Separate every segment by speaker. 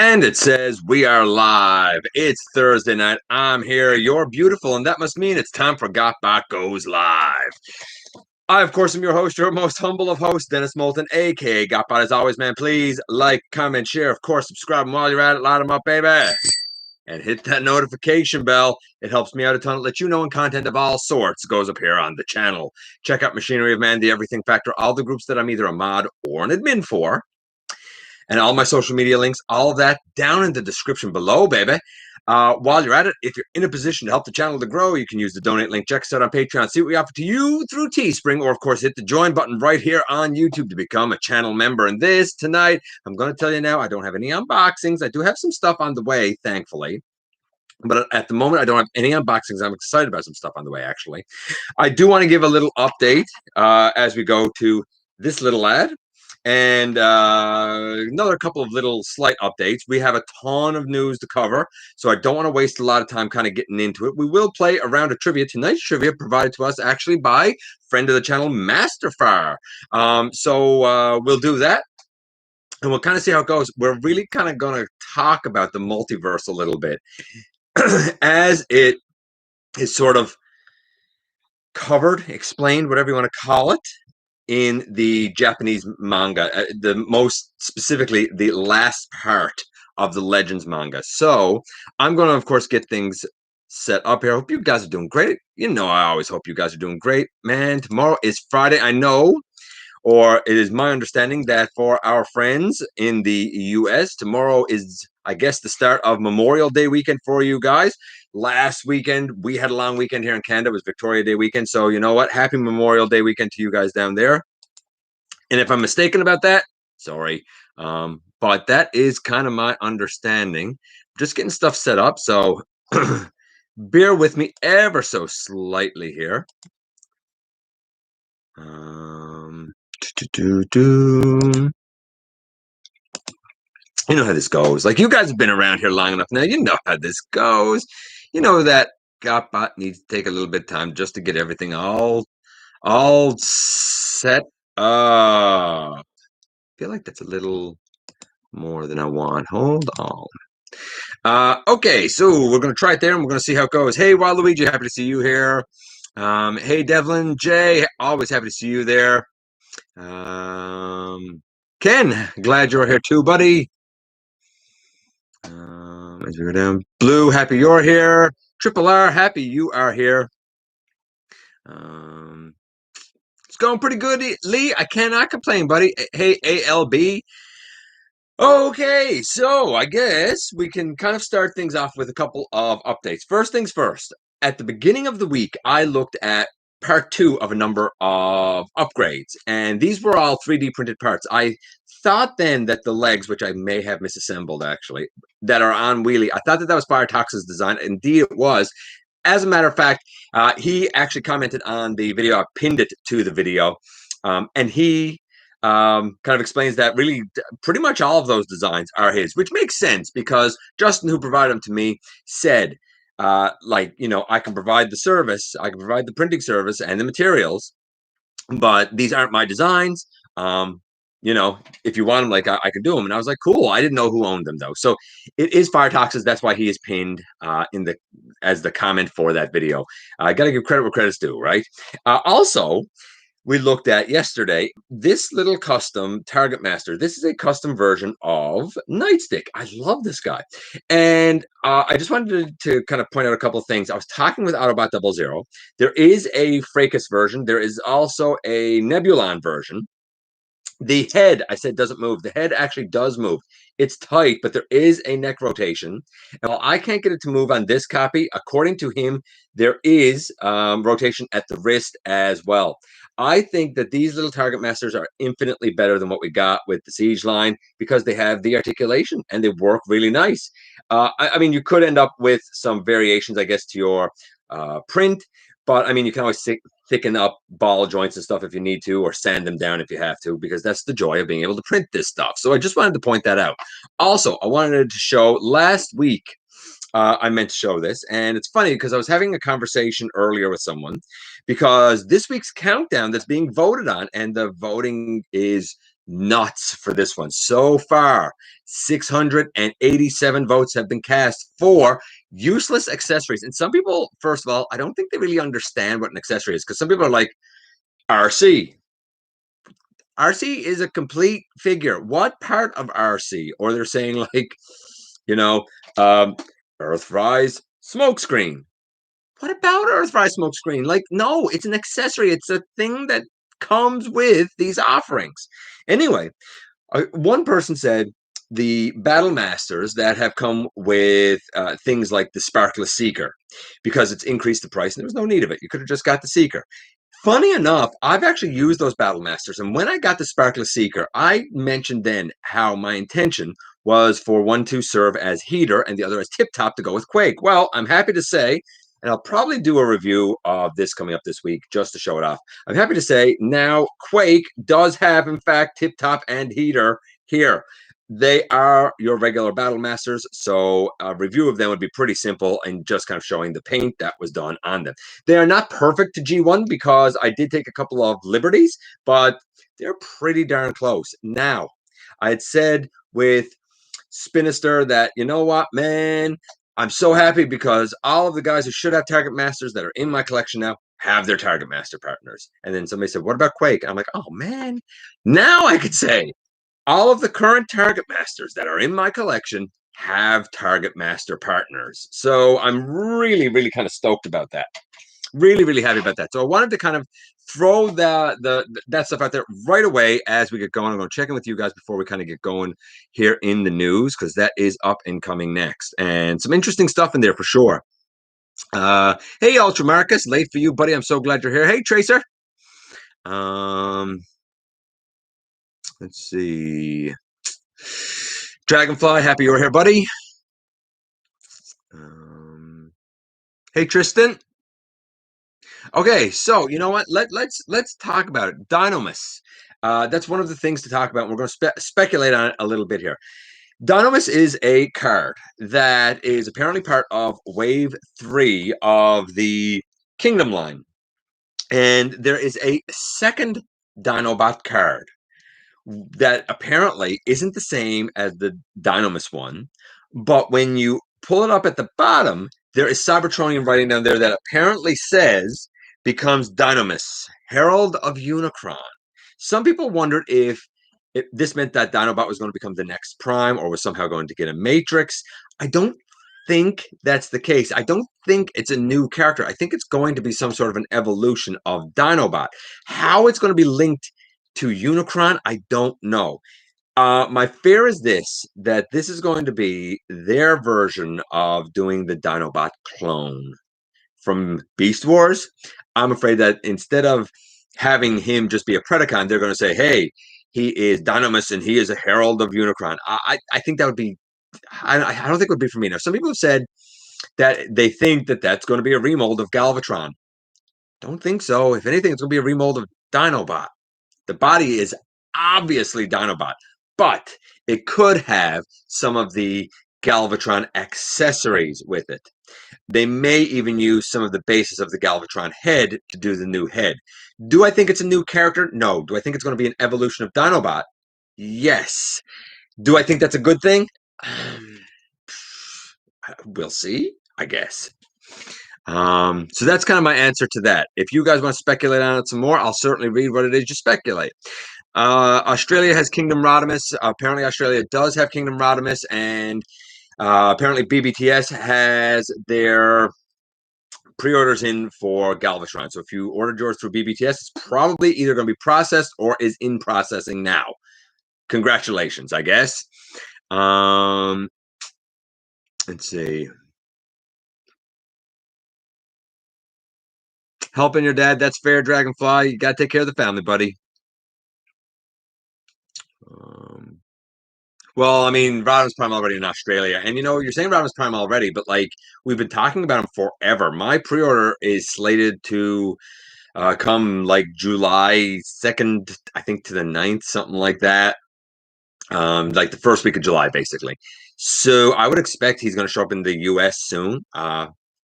Speaker 1: And it says we are live. It's Thursday night. I'm here. You're beautiful, and that must mean it's time for GotBot Goes live. I, of course, am your host, your most humble of hosts, Dennis Moulton, aka GotBot. As always, man, please like, comment, share. Of course, subscribe. And while you're at it, light them up, baby. And hit that notification bell. It helps me out a ton. It lets you know when content of all sorts goes up here on the channel. Check out Machinery of Man, The Everything Factor, all the groups that I'm either a mod or an admin for. And all my social media links, all of that down in the description below, baby. While you're at it, if you're in a position to help the channel to grow, you can use the donate link. Check us out on Patreon. See what we offer to you through Teespring, or of course, hit the join button right here on YouTube to become a channel member. And this tonight, I'm going to tell you now, I don't have any unboxings. I do have some stuff on the way, thankfully. But at the moment, I don't have any unboxings. I'm excited about some stuff on the way, actually. I do want to give a little update as we go to this little ad. And another couple of little slight updates. We have a ton of news to cover, so I don't want to waste a lot of time kind of getting into it. We will play a round of trivia. Tonight's trivia provided to us actually by friend of the channel, Masterfire. So we'll do that, and we'll kind of see how it goes. We're really kind of going to talk about the multiverse a little bit as it is sort of covered, explained, whatever you want to call it, in the Japanese manga, the most specifically the last part of the Legends manga. So I'm going to, of course, get things set up here. I hope you guys are doing great. You know, I always hope you guys are doing great, man. Tomorrow is Friday. I know, or it is my understanding that for our friends in the US, tomorrow is, I guess, the start of Memorial Day weekend for you guys. Last weekend, we had a long weekend here in Canada. It was Victoria Day weekend. So you know what? Happy Memorial Day weekend to you guys down there. And if I'm mistaken about that, sorry. But that is kind of my understanding. I'm just getting stuff set up. So bear with me ever so slightly here. You know how this goes. Like, you guys have been around here long enough now. You know how this goes. You know that GotBot needs to take a little bit of time just to get everything all set up. I feel like that's a little more than I want. Hold on. Okay, so we're going to try it there, and we're going to see how it goes. Hey, Waluigi, happy to see you here. Hey, Devlin, Jay, always happy to see you there. Ken, glad you're here too, buddy. As we go down, Blue, happy you're here. Triple R, happy you are here. It's going pretty good, Lee. I cannot complain, buddy. Hey, ALB. Okay, so I guess we can kind of start things off with a couple of updates. First things first, at the beginning of the week, I looked at part 2 of a number of upgrades, and these were all 3D printed parts. I thought then that the legs, which I may have misassembled actually, that are on Wheelie, I thought that that was Firetox's design. Indeed, it was. As a matter of fact, he actually commented on the video. I pinned it to the video, and he kind of explains that really pretty much all of those designs are his, which makes sense because Justin, who provided them to me, said, like, you know, I can provide the service, I can provide the printing service and the materials, but these aren't my designs. You know, if you want them, like, I can do them. And I was like, cool. I didn't know who owned them though. So it is Firetox's. That's why he is pinned in the as the comment for that video. I got to give credit where credit's due, right? Also, we looked at yesterday this little custom Target Master. This is a custom version of Nightstick. I love this guy. And I just wanted to kind of point out a couple of things. I was talking with Autobot 00. There is a Fracas version. There is also a Nebulon version. The head, I said, doesn't move. The head actually does move. It's tight, but there is a neck rotation. And while I can't get it to move on this copy, according to him, there is rotation at the wrist as well. I think that these little Target Masters are infinitely better than what we got with the Siege line because they have the articulation and they work really nice. I mean, you could end up with some variations, I guess, to your print, but I mean, you can always thicken up ball joints and stuff if you need to, or sand them down if you have to, because that's the joy of being able to print this stuff. So I just wanted to point that out. Also, I wanted to show last week, I meant to show this, and it's funny because I was having a conversation earlier with someone because this week's countdown that's being voted on, and the voting is nuts for this one. So far, 687 votes have been cast for useless accessories. And some people, first of all, I don't think they really understand what an accessory is, because some people are like, RC. RC is a complete figure. What part of RC? Or they're saying like, you know, um, Earthrise smokescreen. What about Earthrise smokescreen? Like, no, it's an accessory. It's a thing that comes with these offerings. Anyway, one person said the battle masters that have come with things like the sparkless seeker, because it's increased the price and there was no need of it. You could have just got the seeker. Funny enough, I've actually used those battle masters, and when I got the sparkless seeker, I mentioned then how my intention was for one to serve as heater and the other as tip top to go with Quake. Well, I'm happy to say, and I'll probably do a review of this coming up this week just to show it off. I'm happy to say now Quake does have, in fact, tip top and heater here. They are your regular battle masters, so a review of them would be pretty simple and just kind of showing the paint that was done on them. They are not perfect to G1 because I did take a couple of liberties, but they're pretty darn close. Now, I had said with Spinister that, you know what, man, I'm so happy because all of the guys who should have Target Masters that are in my collection now have their Target Master partners. And then somebody said, what about Quake? And I'm like, oh, man, now I could say all of the current Target Masters that are in my collection have Target Master partners. So I'm really, really kind of stoked about that. Really, really happy about that. So I wanted to kind of throw that stuff out there right away as we get going. I'm going to check in with you guys before we kind of get going here in the news, because that is up and coming next. And some interesting stuff in there for sure. Hey, Ultra Marcus, late for you, buddy. I'm so glad you're here. Hey, Tracer. Let's see. Dragonfly, happy you're here, buddy. Hey, Tristan. Okay, so you know what? Let's talk about it. Dinomus. That's one of the things to talk about. We're going to speculate on it a little bit here. Dinomus is a card that is apparently part of Wave 3 of the Kingdom line. And there is a second Dinobot card that apparently isn't the same as the Dinomus one. But when you pull it up at the bottom, there is Cybertronian writing down there that apparently says becomes Dinomus, Herald of Unicron. Some people wondered if this meant that Dinobot was going to become the next Prime or was somehow going to get a Matrix. I don't think that's the case. I don't think it's a new character. I think it's going to be some sort of an evolution of Dinobot. How it's going to be linked to Unicron, I don't know. My fear is that this is going to be their version of doing the Dinobot clone from Beast Wars. I'm afraid that instead of having him just be a Predacon, they're going to say, hey, he is Dinomus and he is a herald of Unicron. I think that would be, I don't think it would be for me. Now, some people have said that they think that that's going to be a remold of Galvatron. Don't think so. If anything, it's going to be a remold of Dinobot. The body is obviously Dinobot, but it could have some of the Galvatron accessories with it. They may even use some of the bases of the Galvatron head to do the new head. Do I think it's a new character? No. Do I think it's going to be an evolution of Dinobot? Yes. Do I think that's a good thing? We'll see, I guess. So that's kind of my answer to that. If you guys want to speculate on it some more, I'll certainly read what it is you speculate. Australia has Kingdom Rodimus. Apparently, Australia does have Kingdom Rodimus, and apparently BBTS has their pre-orders in for Galvatron. So if you ordered yours through BBTS, it's probably either going to be processed or is in processing now. Congratulations, I guess. Let's see. Helping your dad, that's fair, Dragonfly. You got to take care of the family, buddy. Well, I mean, Rodimus Prime already in Australia. And, you know, you're saying Rodimus Prime already, but, like, we've been talking about him forever. My pre-order is slated to come, like, July 2nd, I think, to the 9th, something like that. Like, the first week of July, basically. So I would expect he's going to show up in the U.S. soon.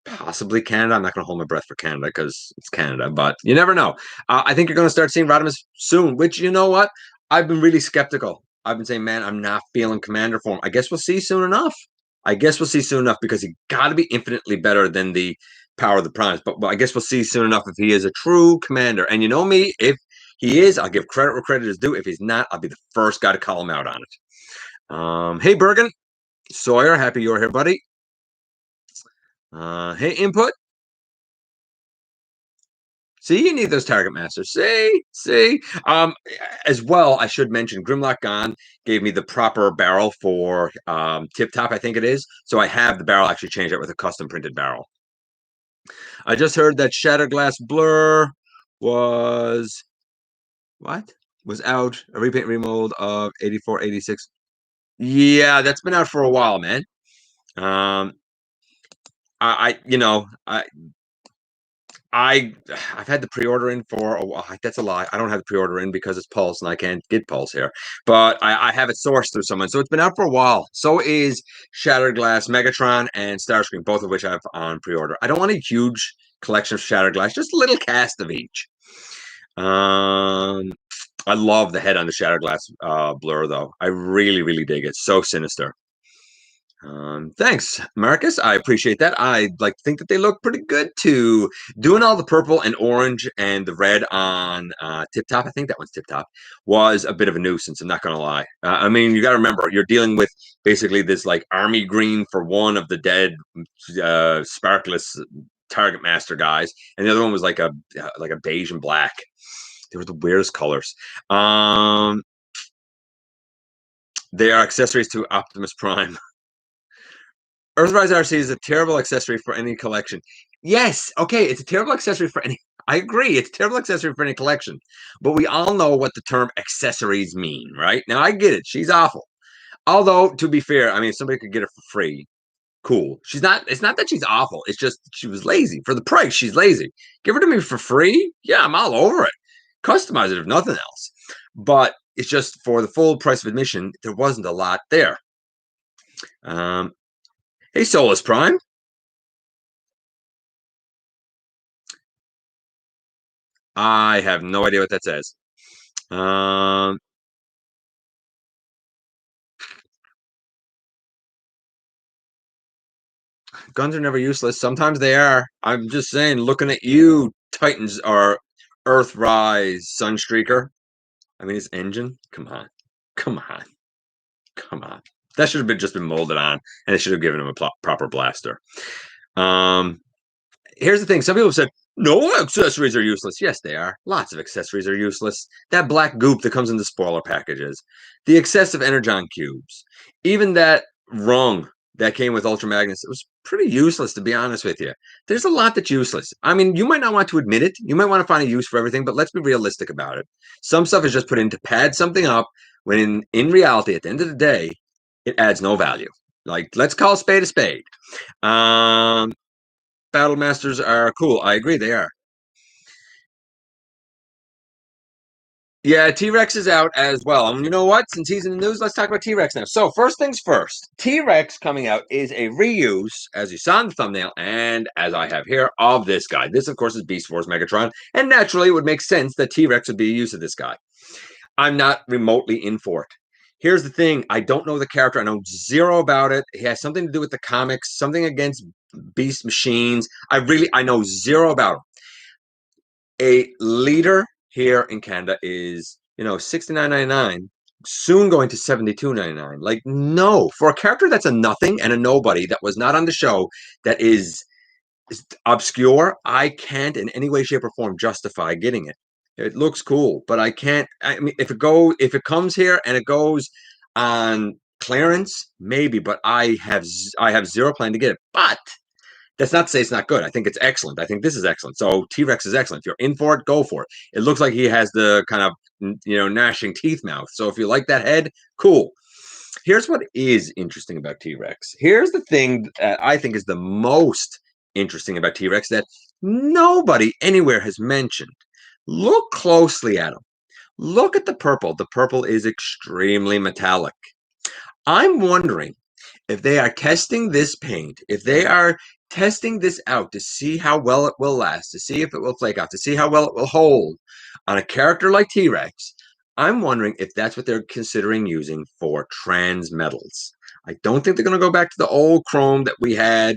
Speaker 1: Possibly Canada. I'm not going to hold my breath for Canada because it's Canada, but you never know. I think you're going to start seeing Rodimus soon, which, you know what? I've been really skeptical. I've been saying, man, I'm not feeling Commander form. I guess we'll see soon enough. I guess we'll see soon enough because he got to be infinitely better than the Power of the Primes. But I guess we'll see soon enough if he is a true commander. And you know me, if he is, I'll give credit where credit is due. If he's not, I'll be the first guy to call him out on it. Hey, Bergen, Sawyer, happy you're here, buddy. Hey, Input. See, you need those target masters. See. As well, I should mention Grimlock Gone gave me the proper barrel for Tip Top, I think it is. So I have the barrel actually changed out with a custom printed barrel. I just heard that Shatterglass Blur was what? Was out a repaint remold of 84, 86. Yeah, that's been out for a while, man. Um, I've had the pre-order in for a while. That's a lie. I don't have the pre-order in because it's Pulse and I can't get Pulse here. But I have it sourced through someone, so it's been out for a while. So is Shattered Glass, Megatron, and Starscream, both of which I have on pre-order. I don't want a huge collection of Shattered Glass, just a little cast of each. I love the head on the Shattered Glass Blur, though. I really, really dig it. So sinister. Thanks, Marcus. I appreciate that. I like to think that they look pretty good too. Doing all the purple and orange and the red on Tip Top, I think that one's Tip Top, was a bit of a nuisance. I'm not going to lie. I mean, you got to remember, you're dealing with basically this like army green for one of the dead sparkless Target Master guys, and the other one was like a beige and black. They were the weirdest colors. They are accessories to Optimus Prime. Earthrise RC is a terrible accessory for any collection. Yes, okay, it's a terrible accessory for any. I agree, it's a terrible accessory for any collection. But we all know what the term accessories mean, right? Now I get it. She's awful. Although, to be fair, I mean, if somebody could get her for free, cool. She's not. It's not that she's awful. It's just she was lazy for the price. She's lazy. Give her to me for free. Yeah, I'm all over it. Customize it if nothing else. But it's just for the full price of admission, there wasn't a lot there. Hey, Solus Prime. I have no idea what that says. Guns are never useless. Sometimes they are. I'm just saying, looking at you, Titans are Earthrise Sunstreaker. I mean, his engine. Come on. Come on. Come on. That should have been just been molded on, and they should have given him a proper blaster. Here's the thing. Some people have said, no accessories are useless. Yes, they are. Lots of accessories are useless. That black goop that comes in the spoiler packages, the excessive Energon cubes, even that rung that came with Ultra Magnus, it was pretty useless, to be honest with you. There's a lot that's useless. I mean, you might not want to admit it. You might want to find a use for everything, but let's be realistic about it. Some stuff is just put in to pad something up when in reality, at the end of the day, it adds no value. Like, let's call a spade a spade. Battle Masters are cool. I agree, they are. Yeah, T-Rex is out as well. And you know what? Since he's in the news, let's talk about T-Rex now. So first things first, T-Rex coming out is a reuse, as you saw in the thumbnail, and as I have here, of this guy. This, of course, is Beast Wars Megatron, and naturally it would make sense that T-Rex would be a use of this guy. I'm not remotely in for it. Here's the thing. I don't know the character. I know zero about it. He has something to do with the comics, something against beast machines. I know zero about him. A leader here in Canada is, $69.99, soon going to $72.99. Like, no, for a character that's a nothing and a nobody that was not on the show, that is obscure, I can't in any way, shape, or form justify getting it. It looks cool, but I can't. I mean, if it comes here and it goes on clearance, maybe, but I have zero plan to get it. But that's not to say it's not good. I think it's excellent. I think this is excellent. So T-Rex is excellent. If you're in for it, go for it. It looks like he has the kind of, gnashing teeth mouth. So if you like that head, cool. Here's what is interesting about T-Rex. Here's the thing that I think is the most interesting about T-Rex that nobody anywhere has mentioned. Look closely at him. Look at the purple. The purple is extremely metallic. I'm wondering if they are testing this paint, if they are testing this out to see how well it will last, to see if it will flake out, to see how well it will hold on a character like T-Rex. I'm wondering if that's what they're considering using for trans metals. I don't think they're going to go back to the old chrome that we had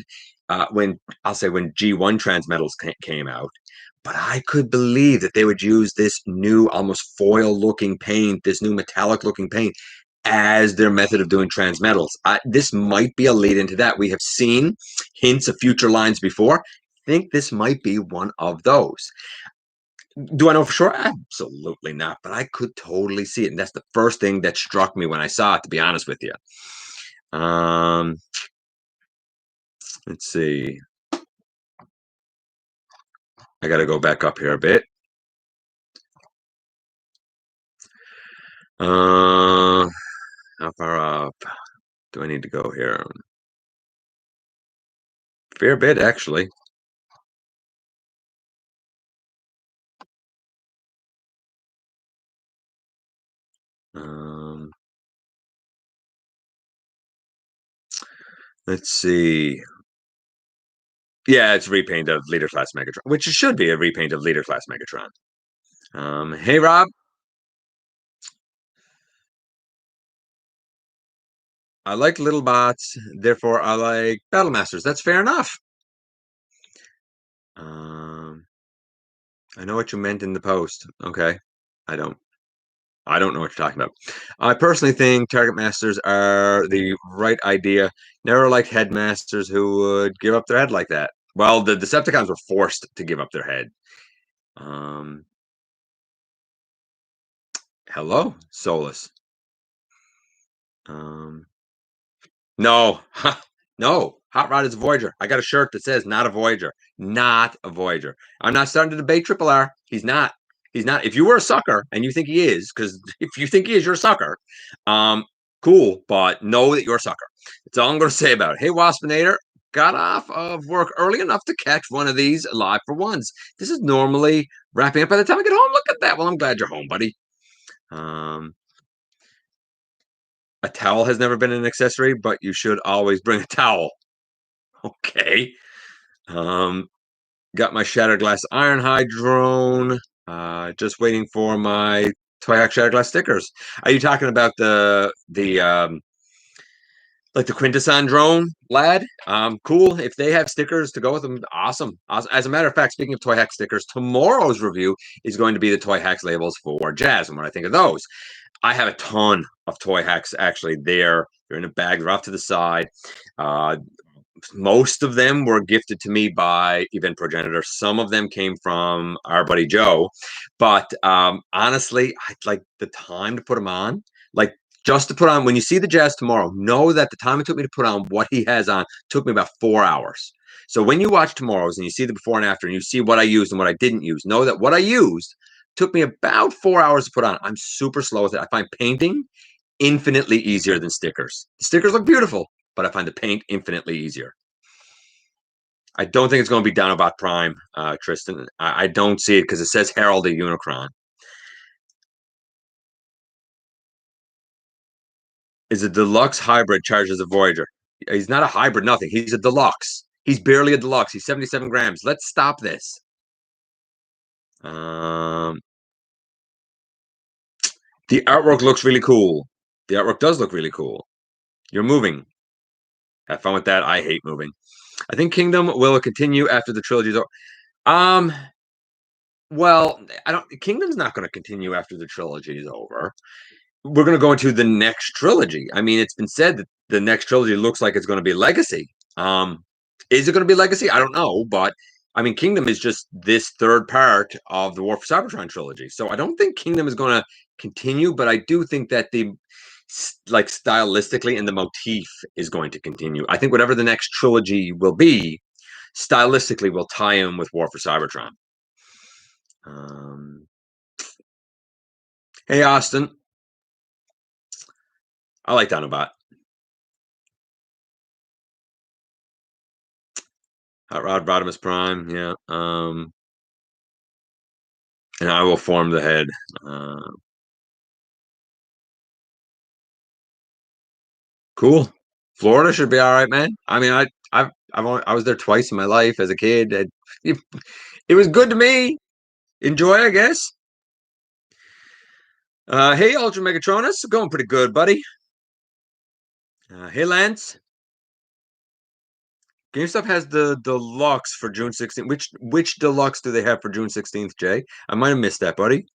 Speaker 1: when I'll say when G1 trans metals came out. But I could believe that they would use this new, almost foil looking paint, this new metallic looking paint, as their method of doing trans metals. This might be a lead into that. We have seen hints of future lines before. I think this might be one of those. Do I know for sure? Absolutely not. But I could totally see it. And that's the first thing that struck me when I saw it, to be honest with you. Let's see. I got to go back up here a bit. How far up do I need to go here? Fair bit, actually. Let's see. Yeah, it's a repaint of Leader Class Megatron, which it should be a repaint of Leader Class Megatron. Hey, Rob. I like little bots, therefore I like Battle Masters. That's fair enough. I know what you meant in the post. Okay. I don't. I don't know what you're talking about. I personally think target masters are the right idea. Never liked headmasters who would give up their head like that. Well, the Decepticons were forced to give up their head. Hello, Solus. No, no. Hot Rod is a Voyager. I got a shirt that says "Not a Voyager." Not a Voyager. I'm not starting to debate Triple R. He's not. He's not. If you were a sucker and you think he is, because if you think he is, you're a sucker. Cool, but know that you're a sucker. That's all I'm going to say about it. Hey, Waspinator, got off of work early enough to catch one of these live for ones. This is normally wrapping up by the time I get home. Look at that. Well, I'm glad you're home, buddy. A towel has never been an accessory, but you should always bring a towel. Okay. Got my Shattered Glass Ironhide drone. Just waiting for my Toy Hack Shattered Glass stickers. Are you talking about the like the Quintesson drone, lad? Cool. If they have stickers to go with them, awesome. As a matter of fact, speaking of Toy Hack stickers, tomorrow's review is going to be the Toy Hacks labels for Jazz and what I think of those. I have a ton of Toy Hacks actually there. They're in a bag. They're off to the side. Most of them were gifted to me by Event Progenitor. Some of them came from our buddy Joe. But honestly, I'd like the time to put them on. Like just to put on, when you see the Jazz tomorrow, know that the time it took me to put on what he has on took me about 4 hours. So when you watch tomorrow's and you see the before and after and you see what I used and what I didn't use, know that what I used took me about 4 hours to put on. I'm super slow with it. I find painting infinitely easier than stickers. The stickers look beautiful, but I find the paint infinitely easier. I don't think it's going to be Dinobot Prime, Tristan. I don't see it because it says Herald a Unicron. Is a deluxe hybrid charged as a Voyager? He's not a hybrid, nothing. He's a deluxe. He's barely a deluxe. He's 77 grams. Let's stop this. The artwork looks really cool. The artwork does look really cool. You're moving. Have fun with that. I hate moving. I think Kingdom will continue after the trilogy's over. Well, I don't. Kingdom's not going to continue after the trilogy is over. We're going to go into the next trilogy. I mean, it's been said that the next trilogy looks like it's going to be Legacy. Is it going to be Legacy? I don't know, but I mean, Kingdom is just this third part of the War for Cybertron trilogy. So I don't think Kingdom is going to continue, but I do think that the like stylistically and the motif is going to continue. I think whatever the next trilogy will be, stylistically will tie in with War for Cybertron. Hey, Austin. I like Dinobot. Hot Rod Rodimus Prime, yeah. And I will form the head. Cool. Florida should be all right, man. I mean, I was there twice in my life as a kid. It was good to me. Enjoy, I guess. Hey, Ultra Megatronus. Going pretty good, buddy. Hey, Lance. GameStop has the deluxe for June 16th. Which deluxe do they have for June 16th, Jay? I might have missed that, buddy.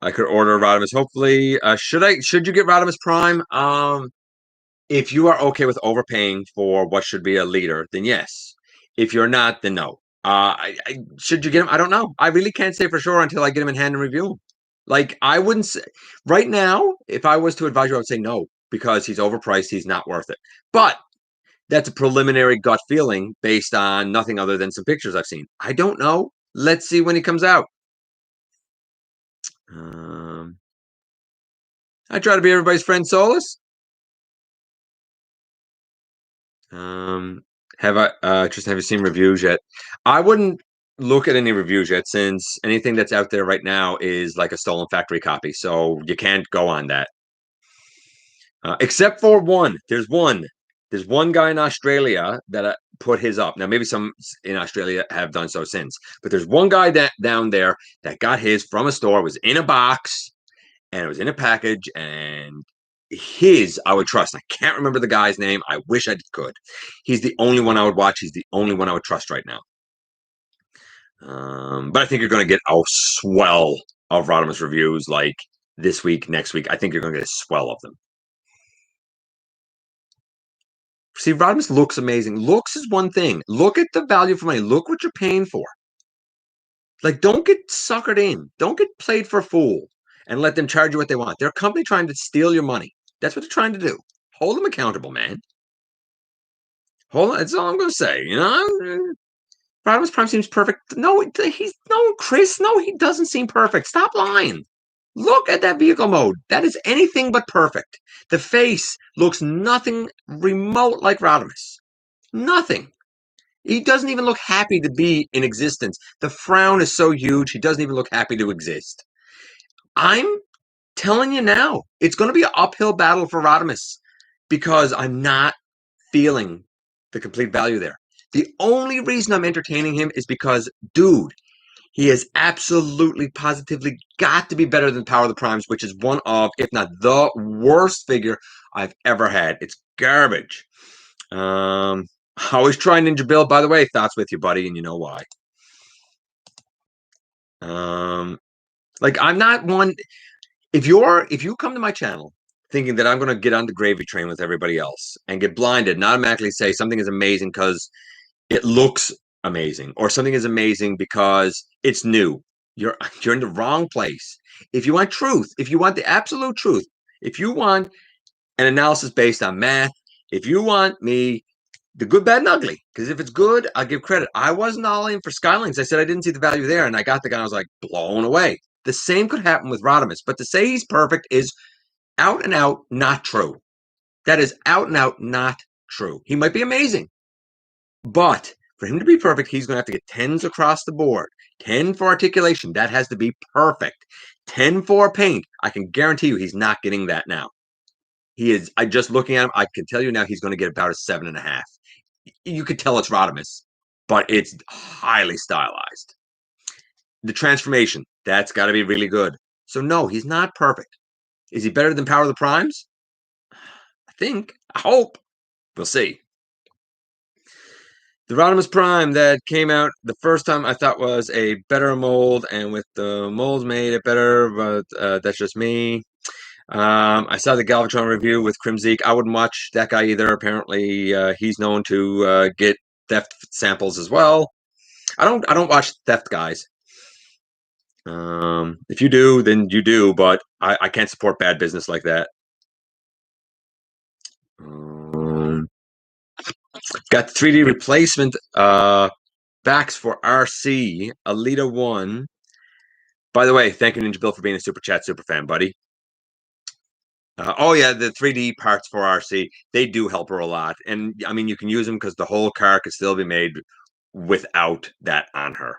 Speaker 1: I could order Rodimus. Hopefully, should you get Rodimus Prime? If you are okay with overpaying for what should be a leader, then yes. If you're not, then no. Should you get him? I don't know. I really can't say for sure until I get him in hand and review him. Like I wouldn't say right now, if I was to advise you, I would say no because he's overpriced. He's not worth it. But that's a preliminary gut feeling based on nothing other than some pictures I've seen. I don't know. Let's see when he comes out. Um, I try to be everybody's friend, Solus. Um, have you seen reviews yet? I wouldn't look at any reviews yet since anything that's out there right now is like a stolen factory copy. So you can't go on that. Except for one. There's one. There's one guy in Australia that put his up. Now, maybe some in Australia have done so since, but there's one guy that down there that got his from a store, was in a box, and it was in a package, and his I would trust. I can't remember the guy's name. I wish I could. He's the only one I would watch. He's the only one I would trust right now. But I think you're going to get a swell of Rodimus reviews like this week, next week. I think you're going to get a swell of them. See, Rodimus looks amazing. Looks is one thing. Look at the value for money. Look what you're paying for. Like, don't get suckered in. Don't get played for a fool and let them charge you what they want. They're a company trying to steal your money. That's what they're trying to do. Hold them accountable, man. Hold on. That's all I'm going to say. You know, Rodimus Prime seems perfect. No, Chris. No, he doesn't seem perfect. Stop lying. Look at that vehicle mode. That is anything but perfect. The face looks nothing remote like Rodimus. Nothing. He doesn't even look happy to be in existence. The frown is so huge, he doesn't even look happy to exist. I'm telling you now, it's going to be an uphill battle for Rodimus because I'm not feeling the complete value there. The only reason I'm entertaining him is because, dude, he has absolutely, positively got to be better than Power of the Primes, which is one of, if not the worst figure I've ever had. It's garbage. I always try Ninja Bill. By the way, thoughts with you, buddy, and you know why. Like I'm not one. If you come to my channel thinking that I'm going to get on the gravy train with everybody else and get blinded and automatically say something is amazing because it looks amazing or something is amazing because it's new, you're in the wrong place. If you want truth, if you want the absolute truth, if you want an analysis based on math, if you want me the good, bad, and ugly. Because if it's good, I'll give credit. I wasn't all in for Skylines. I said I didn't see the value there, and I got the guy. I was like blown away. The same could happen with Rodimus, but to say he's perfect is out and out not true. That is out and out not true. He might be amazing, but for him to be perfect, he's going to have to get 10s across the board. 10 for articulation. That has to be perfect. 10 for paint. I can guarantee you he's not getting that now. He is. I just looking at him, I can tell you now he's going to get about a 7.5. You could tell it's Rodimus, but it's highly stylized. The transformation, that's got to be really good. So no, he's not perfect. Is he better than Power of the Primes? I think. I hope. We'll see. The Rodimus Prime that came out the first time I thought was a better mold, and with the molds made it better, but that's just me. I saw the Galvatron review with Crimzeek. I wouldn't watch that guy either. Apparently, he's known to get theft samples as well. I don't watch theft guys. If you do, then you do, but I can't support bad business like that. Got 3D replacement backs for RC Alita 1. By the way, thank you, Ninja Bill, for being a super chat super fan, buddy. Oh yeah, the 3D parts for RC, they do help her a lot. And I mean, you can use them because the whole car could still be made without that on her.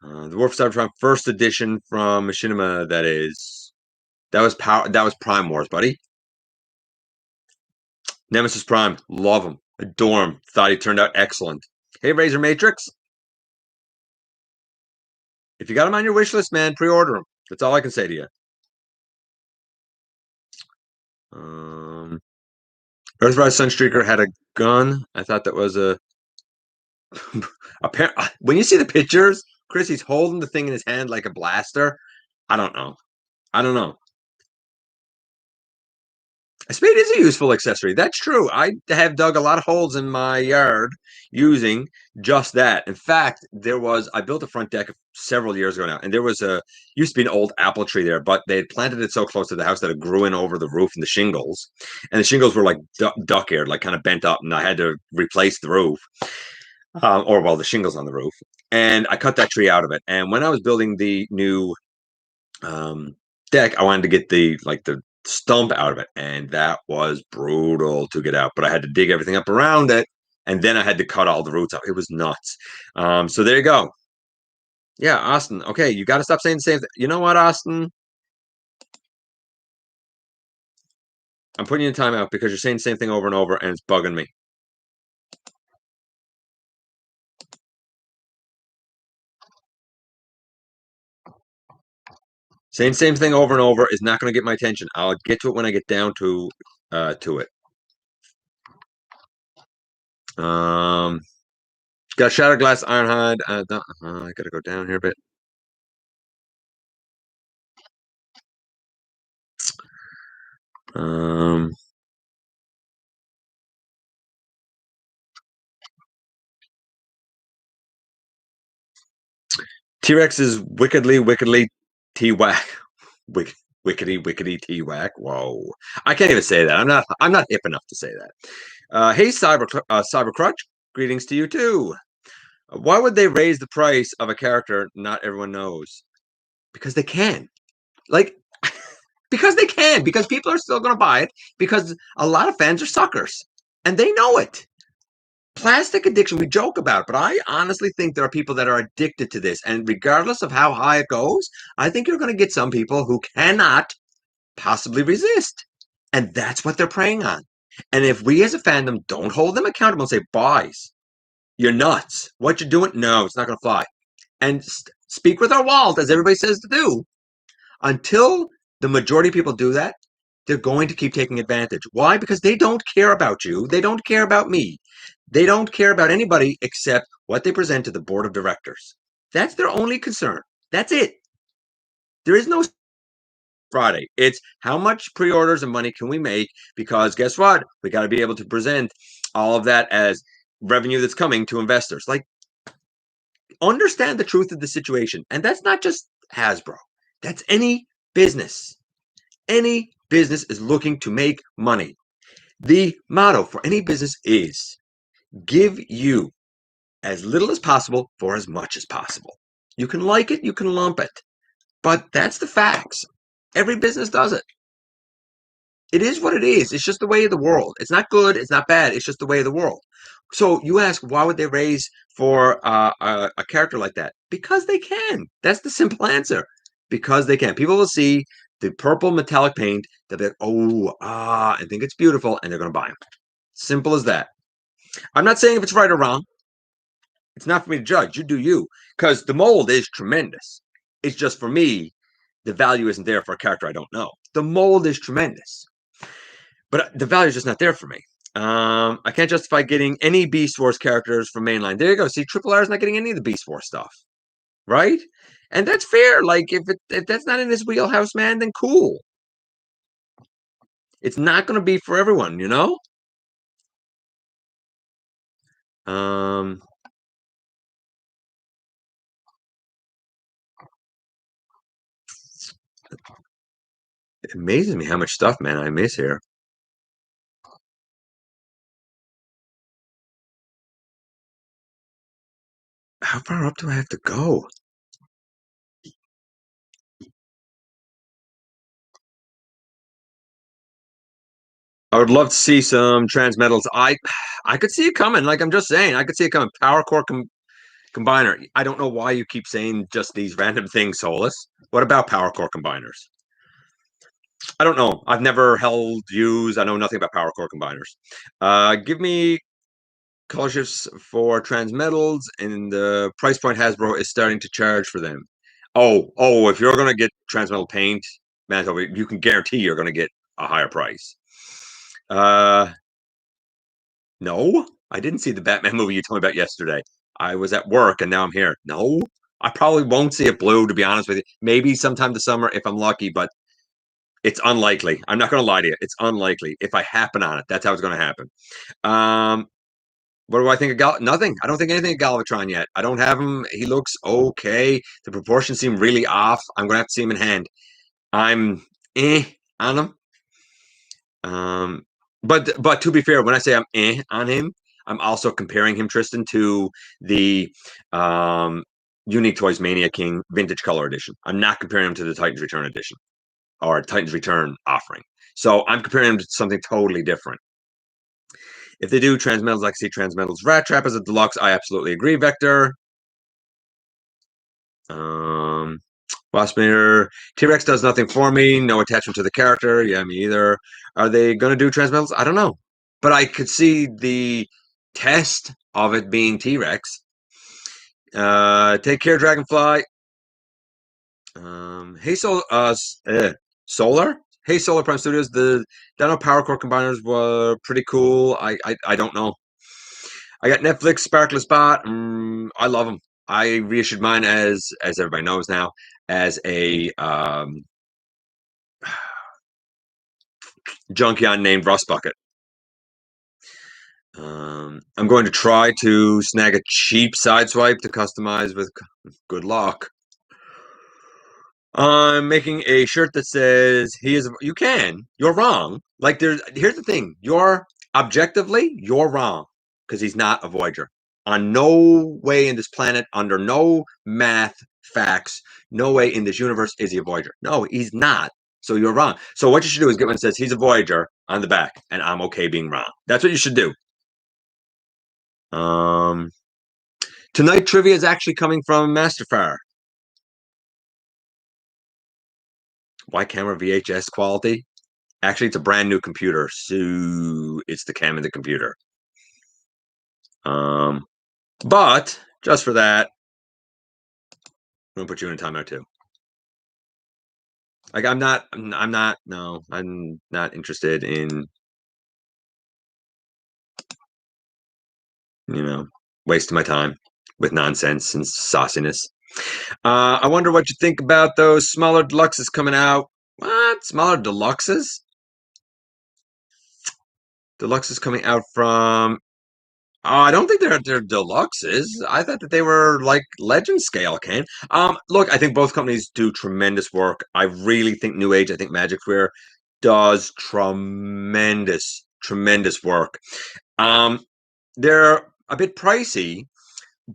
Speaker 1: The Warp Cybertron first edition from Machinima, that is. That was Prime Wars, buddy. Nemesis Prime, love him, adore him. Thought he turned out excellent. Hey, Razor Matrix. If you got them on your wish list, man, pre-order them. That's all I can say to you. Earthrise Sunstreaker had a gun. I thought that was a apparent. When you see the pictures, Chris, he's holding the thing in his hand like a blaster. I don't know. I don't know. A spade is a useful accessory. That's true. I have dug a lot of holes in my yard using just that. In fact, I built a front deck several years ago now, and there was used to be an old apple tree there, but they had planted it so close to the house that it grew in over the roof and the shingles. And the shingles were like duck-eared, like kind of bent up, and I had to replace the roof, or well, the shingles on the roof. And I cut that tree out of it. And when I was building the new deck, I wanted to get the stump out of it, and that was brutal to get out. But I had to dig everything up around it, and then I had to cut all the roots out. It was nuts. So there you go. Yeah, Austin. Okay, you got to stop saying the same thing. You know what, Austin? I'm putting you in timeout because you're saying the same thing over and over, and it's bugging me. Saying the same thing over and over is not going to get my attention. I'll get to it when I get down to it. Got Shattered Glass Ironhide. I got to go down here a bit. T-Rex is wickedly T-whack. Wickedy T-whack. Whoa. I can't even say that. I'm not hip enough to say that. Hey Cybercrutch, greetings to you too. Why would they raise the price of a character not everyone knows? Because they can. Like because they can, because people are still gonna buy it, because a lot of fans are suckers. And they know it. Plastic addiction, we joke about it, but I honestly think there are people that are addicted to this. And regardless of how high it goes, I think you're going to get some people who cannot possibly resist. And that's what they're preying on. And if we as a fandom don't hold them accountable and say, boys, you're nuts. What you're doing? No, it's not going to fly. And speak with our walls, as everybody says to do. Until the majority of people do that, they're going to keep taking advantage. Why? Because they don't care about you. They don't care about me. They don't care about anybody except what they present to the board of directors. That's their only concern. That's it. There is no Friday. It's how much pre-orders and money can we make? Because guess what? We got to be able to present all of that as revenue that's coming to investors. Like, understand the truth of the situation. And that's not just Hasbro. That's any business. Any business is looking to make money. The motto for any business is give you as little as possible for as much as possible. You can like it, you can lump it, but that's the facts. Every business does it. It is what it is. It's just the way of the world. It's not good, it's not bad, it's just the way of the world. So you ask, why would they raise for a character like that? Because they can. That's the simple answer. Because they can. People will see the purple metallic paint, they'll be like, and think it's beautiful, and they're going to buy them. Simple as that. I'm not saying if it's right or wrong. It's not for me to judge. You do you. Because the mold is tremendous. It's just for me, the value isn't there for a character I don't know. The mold is tremendous. But the value is just not there for me. I can't justify getting any Beast Wars characters from mainline. There you go. See, Triple R is not getting any of the Beast Wars stuff. Right? And that's fair. Like, if that's not in his wheelhouse, man, then cool. It's not going to be for everyone, you know? It amazes me how much stuff, man, I miss here. How far up do I have to go? I would love to see some transmetals. I could see it coming. Like I'm just saying, I could see it coming. Power core combiner. I don't know why you keep saying just these random things, Solus. What about power core combiners? I don't know. I've never held views. I know nothing about power core combiners. Give me color shifts for transmetals, and the price point Hasbro is starting to charge for them. Oh, if you're gonna get Transmetal Paint, Manitoba, you can guarantee you're gonna get a higher price. Uh, no, I didn't see the Batman movie you told me about yesterday. I was at work and now I'm here. No, I probably won't see it blue, to be honest with you. Maybe sometime this summer if I'm lucky, but it's unlikely. I'm not gonna lie to you. It's unlikely. If I happen on it, that's how it's gonna happen. Um, what do I think of Nothing. I don't think anything of Galvatron yet. I don't have him. He looks okay. The proportions seem really off. I'm gonna have to see him in hand. I'm on him. But to be fair, when I say I'm on him, I'm also comparing him, Tristan, to the Unique Toys Mania King Vintage Color Edition. I'm not comparing him to the Titans Return Edition or Titans Return offering. So I'm comparing him to something totally different. If they do Transmetals, like see Transmetals Rat Trap as a deluxe, I absolutely agree, Vector. Waspinator, T-Rex does nothing for me. No attachment to the character. Yeah, me either. Are they going to do Transmetals? I don't know. But I could see the test of it being T-Rex. Take care, Dragonfly. Hey, Solar? Hey, Solar Prime Studios. The Dino Power Core combiners were pretty cool. I don't know. I got Netflix Sparkless Bot. I love them. I reissued mine as everybody knows now as a Junkion named Rust Bucket. I'm going to try to snag a cheap sideswipe to customize with. Good luck. I'm making a shirt that says he is. You can. You're wrong. Like here's the thing. You're wrong because he's not a Voyager. On no way in this planet, under no math facts, no way in this universe is he a Voyager. No, he's not. So you're wrong. So what you should do is get one that says he's a Voyager on the back, and I'm okay being wrong. That's what you should do. Tonight trivia is actually coming from Masterfire. Why camera VHS quality? Actually, it's a brand new computer, so it's the cam in the computer. But just for that, I'm gonna put you in a timeout too. Like I'm not interested in wasting my time with nonsense and sauciness. I wonder what you think about those smaller deluxes coming out. What? Smaller deluxes? Deluxes coming out from. Oh, I don't think they're deluxes. I thought that they were like legend scale, Ken. Look, I think both companies do tremendous work. I really think New Age, I think Magic Fair does tremendous work. They're a bit pricey,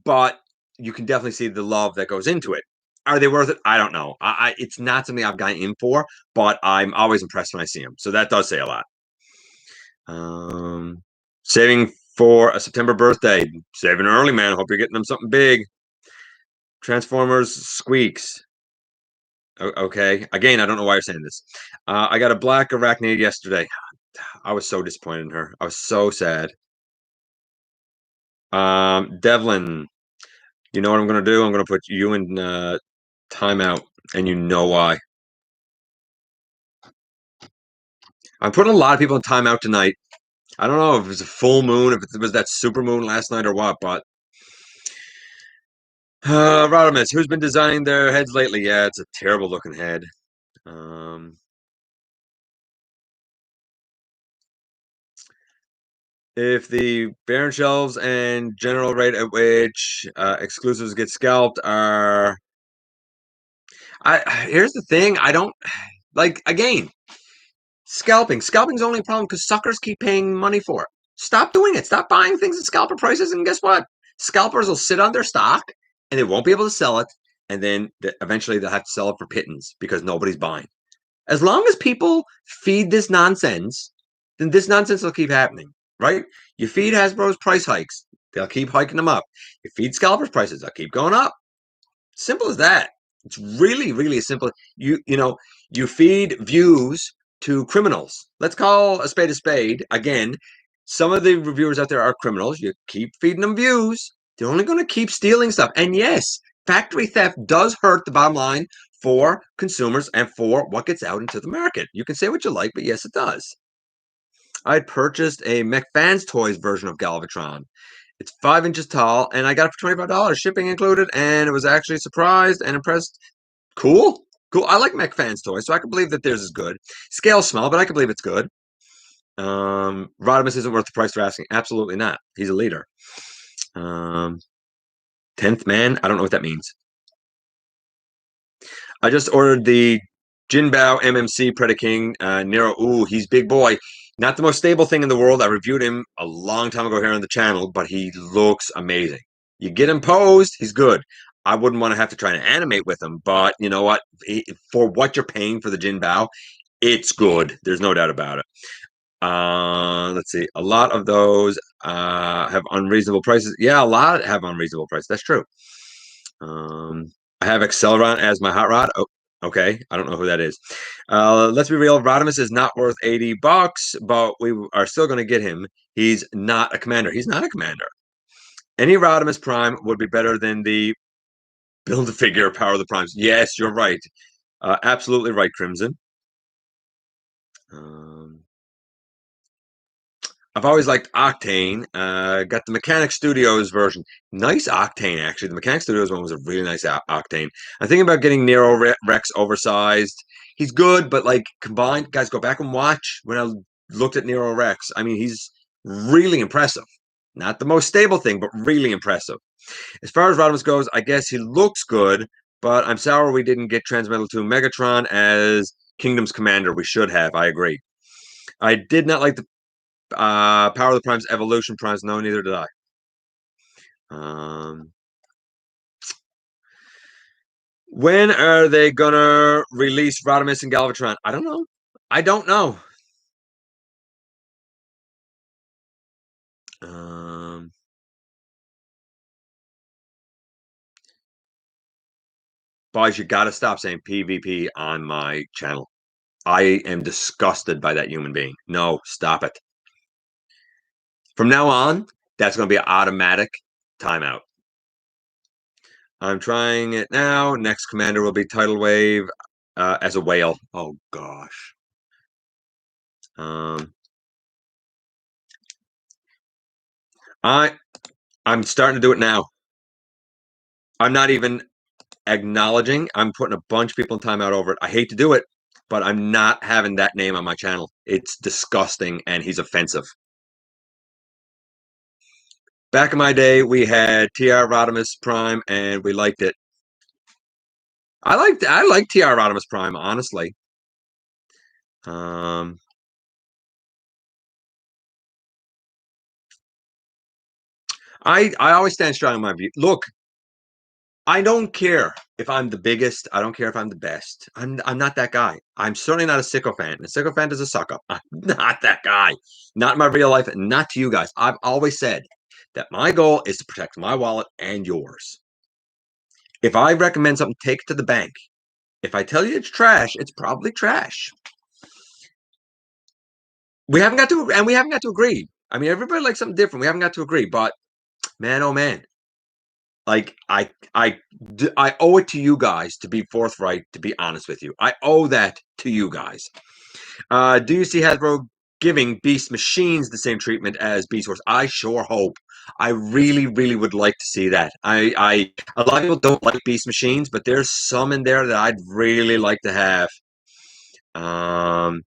Speaker 1: but you can definitely see the love that goes into it. Are they worth it? I don't know. It's not something I've gotten in for, but I'm always impressed when I see them. So that does say a lot. Saving for a September birthday. Saving early, man. Hope you're getting them something big. Transformers Squeaks. Okay. Again, I don't know why you're saying this. I got a black Arachnid yesterday. I was so disappointed in her. I was so sad. Devlin, you know what I'm going to do? I'm going to put you in timeout, and you know why. I'm putting a lot of people in timeout tonight. I don't know if it was a full moon, if it was that super moon last night or what, but Rodimus, who's been designing their heads lately? Yeah, it's a terrible looking head. If the Baron shelves and general rate at which exclusives get scalped are, here's the thing. I don't like again. Scalping. Scalping's only a problem because suckers keep paying money for it. Stop doing it. Stop buying things at scalper prices, and guess what? Scalpers will sit on their stock and they won't be able to sell it, and then eventually they'll have to sell it for pittance because nobody's buying. As long as people feed this nonsense, then this nonsense will keep happening, right? You feed Hasbro's price hikes, they'll keep hiking them up. You feed scalpers prices, they'll keep going up. Simple as that. It's really, really simple. You feed views to criminals. Let's call a spade a spade. Again, some of the reviewers out there are criminals. You keep feeding them views. They're only going to keep stealing stuff. And yes, factory theft does hurt the bottom line for consumers and for what gets out into the market. You can say what you like, but yes, it does. I purchased a McFans Toys version of Galvatron. It's 5 inches tall, and I got it for $25, shipping included, and it was actually surprised and impressed. Cool. Cool. I like McFans Toys, so I can believe that theirs is good. Scale's small, but I can believe it's good. Rodimus isn't worth the price for asking. Absolutely not. He's a leader. 10th man. I don't know what that means. I just ordered the Jinbao MMC Predaking Nero. Ooh, he's big boy. Not the most stable thing in the world. I reviewed him a long time ago here on the channel, but he looks amazing. You get him posed, he's good. I wouldn't want to have to try and animate with him, but you know what? For what you're paying for the Jinbao, it's good. There's no doubt about it. Let's see. A lot of those have unreasonable prices. Yeah, a lot have unreasonable prices. That's true. I have Acceleron as my hot rod. Oh, okay. I don't know who that is. Let's be real. Rodimus is not worth $80, but we are still going to get him. He's not a commander. He's not a commander. Any Rodimus Prime would be better than the Build-A-Figure Power of the Primes. Yes, you're right. Absolutely right, Crimson. I've always liked Octane. Got the Mechanic Studios version. Nice Octane, actually. The Mechanic Studios one was a really nice Octane. I'm thinking about getting Nero Rex oversized. He's good, but like combined, guys, go back and watch when I looked at Nero Rex. I mean, he's really impressive. Not the most stable thing, but really impressive. As far as Rodimus goes, I guess he looks good, but I'm sour we didn't get Transmetal 2 Megatron as Kingdom's Commander. We should have, I agree. I did not like the Power of the Primes, Evolution Primes. No, neither did I. When are they gonna release Rodimus and Galvatron? I don't know. I don't know. Boys, you gotta stop saying PvP on my channel. I am disgusted by that human being. No, stop it. From now on, that's gonna be an automatic timeout. I'm trying it now. Next commander will be Tidal Wave as a whale. Oh gosh. I'm starting to do it now. I'm not even acknowledging. I'm putting a bunch of people in timeout over it. I hate to do it, but I'm not having that name on my channel. It's disgusting and he's offensive. Back in my day, we had TR Rodimus Prime and we liked it. I like TR Rodimus Prime, honestly. I always stand strong in my view. Look, I don't care if I'm the biggest. I don't care if I'm the best. I'm not that guy. I'm certainly not a sycophant. A sycophant is a suck up. I'm not that guy. Not in my real life, not to you guys. I've always said that my goal is to protect my wallet and yours. If I recommend something, take it to the bank. If I tell you it's trash, it's probably trash. We haven't got to agree. I mean, everybody likes something different. We haven't got to agree, but man, oh man. Like I owe it to you guys to be forthright, to be honest with you. I owe that to you guys. Do you see Hasbro giving Beast Machines the same treatment as Beast Wars? I sure hope. I really, really would like to see that. A lot of people don't like Beast Machines, but there's some in there that I'd really like to have. I'm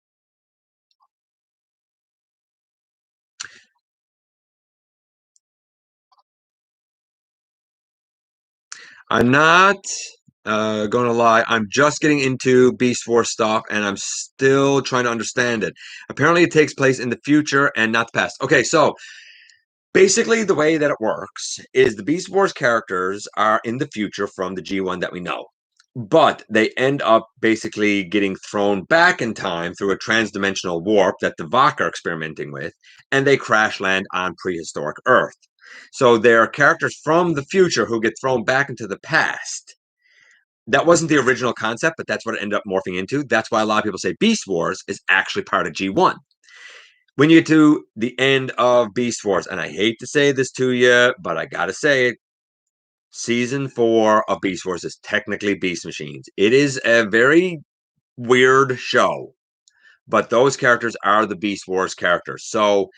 Speaker 1: not going to lie. I'm just getting into Beast Force stuff, and I'm still trying to understand it. Apparently, it takes place in the future and not the past. Okay, so basically, the way that it works is the Beast Wars characters are in the future from the G1 that we know. But they end up basically getting thrown back in time through a transdimensional warp that the Vok are experimenting with, and they crash land on prehistoric Earth. So there are characters from the future who get thrown back into the past. That wasn't the original concept, but that's what it ended up morphing into. That's why a lot of people say Beast Wars is actually part of G1. When you get to the end of Beast Wars, and I hate to say this to you, but I gotta say it, Season 4 of Beast Wars is technically Beast Machines. It is a very weird show, but those characters are the Beast Wars characters. So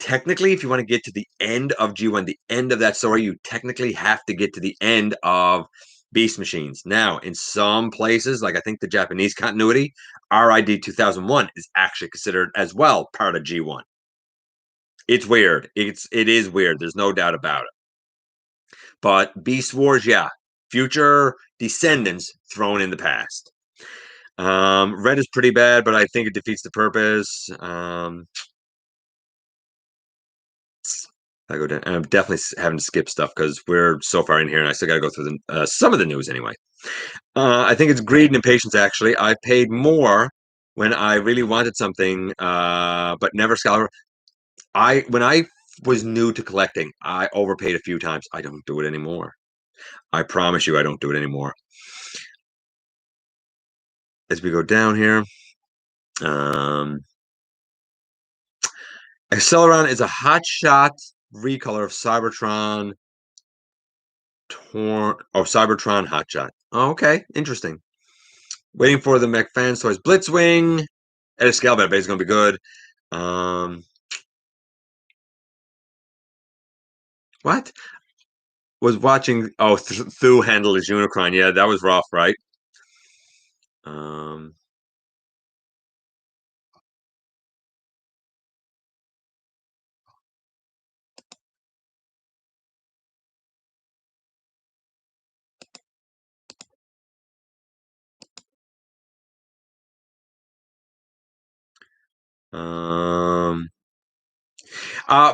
Speaker 1: technically, if you want to get to the end of G1, the end of that story, you technically have to get to the end of Beast Machines. Now, in some places, like I think the Japanese continuity, RID 2001 is actually considered as well part of G1. It's weird. It is weird. There's no doubt about it. But Beast Wars, yeah, future descendants thrown in the past. Red is pretty bad, but I think it defeats the purpose. I go down. I'm definitely having to skip stuff because we're so far in here, and I still got to go through some of the news anyway. I think it's greed and impatience. Actually, I paid more when I really wanted something, but never scholar. When I was new to collecting, I overpaid a few times. I don't do it anymore. I promise you, I don't do it anymore. As we go down here, Acceleron is a hotshot recolor of Cybertron Cybertron Hotshot. Oh, okay, interesting. Waiting for the McFans Toys Blitzwing. At a scale, but it's going to be good. What? Was watching. Oh, Thu handle his Unicron. Yeah, that was rough, right?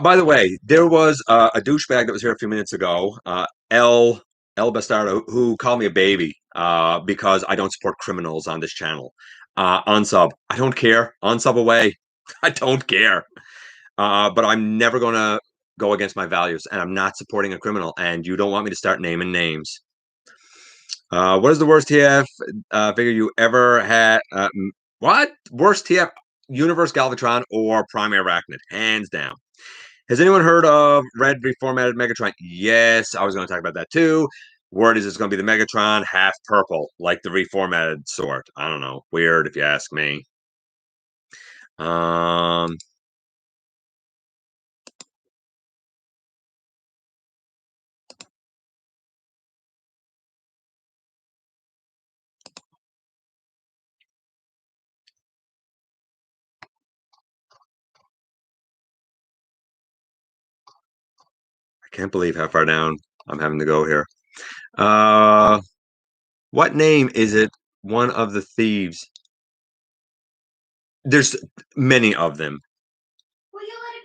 Speaker 1: By the way, there was a douchebag that was here a few minutes ago, El Bastardo, who called me a baby because I don't support criminals on this channel. Unsub. I don't care. Unsub away. I don't care. But I'm never going to go against my values, and I'm not supporting a criminal, and you don't want me to start naming names. What is the worst TF figure you ever had? What? Worst TF? Universe Galvatron or Primary Arachnid? Hands down. Has anyone heard of Red Reformatted Megatron? Yes, I was going to talk about that too. Word is it's going to be the Megatron half purple, like the reformatted sort. I don't know. Weird if you ask me. I can't believe how far down I'm having to go here. What name is it? One of the thieves. There's many of them. Will you let it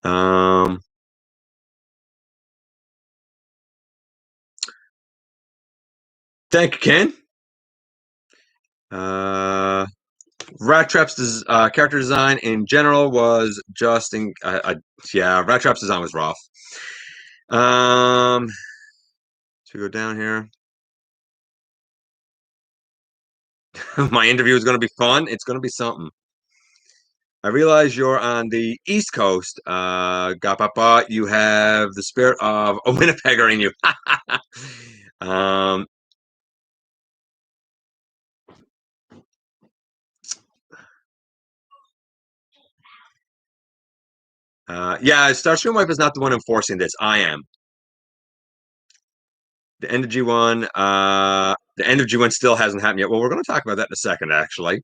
Speaker 1: go? Thank you, Ken. Rat Trap's character design in general was just yeah, Rat Trap's design was rough. So we go down here. My interview is going to be fun. It's going to be something. I realize you're on the East Coast. GotBot, you have the spirit of a Winnipegger in you. Yeah, Starscream Wipe is not the one enforcing this. I am. The end of G1. The end of G1 still hasn't happened yet. Well, we're going to talk about that in a second, actually.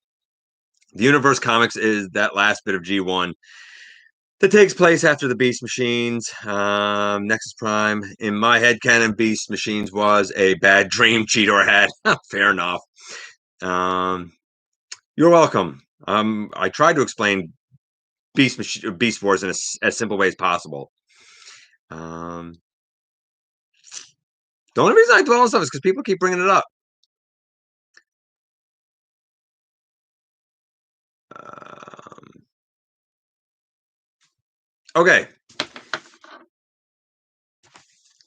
Speaker 1: The Universe Comics is that last bit of G1 that takes place after the Beast Machines. Nexus Prime. In my head canon, Beast Machines was a bad dream Cheetor had. Fair enough. You're welcome. I tried to explain Beast Wars in as simple way as possible. The only reason I dwell on stuff is because people keep bringing it up. Okay.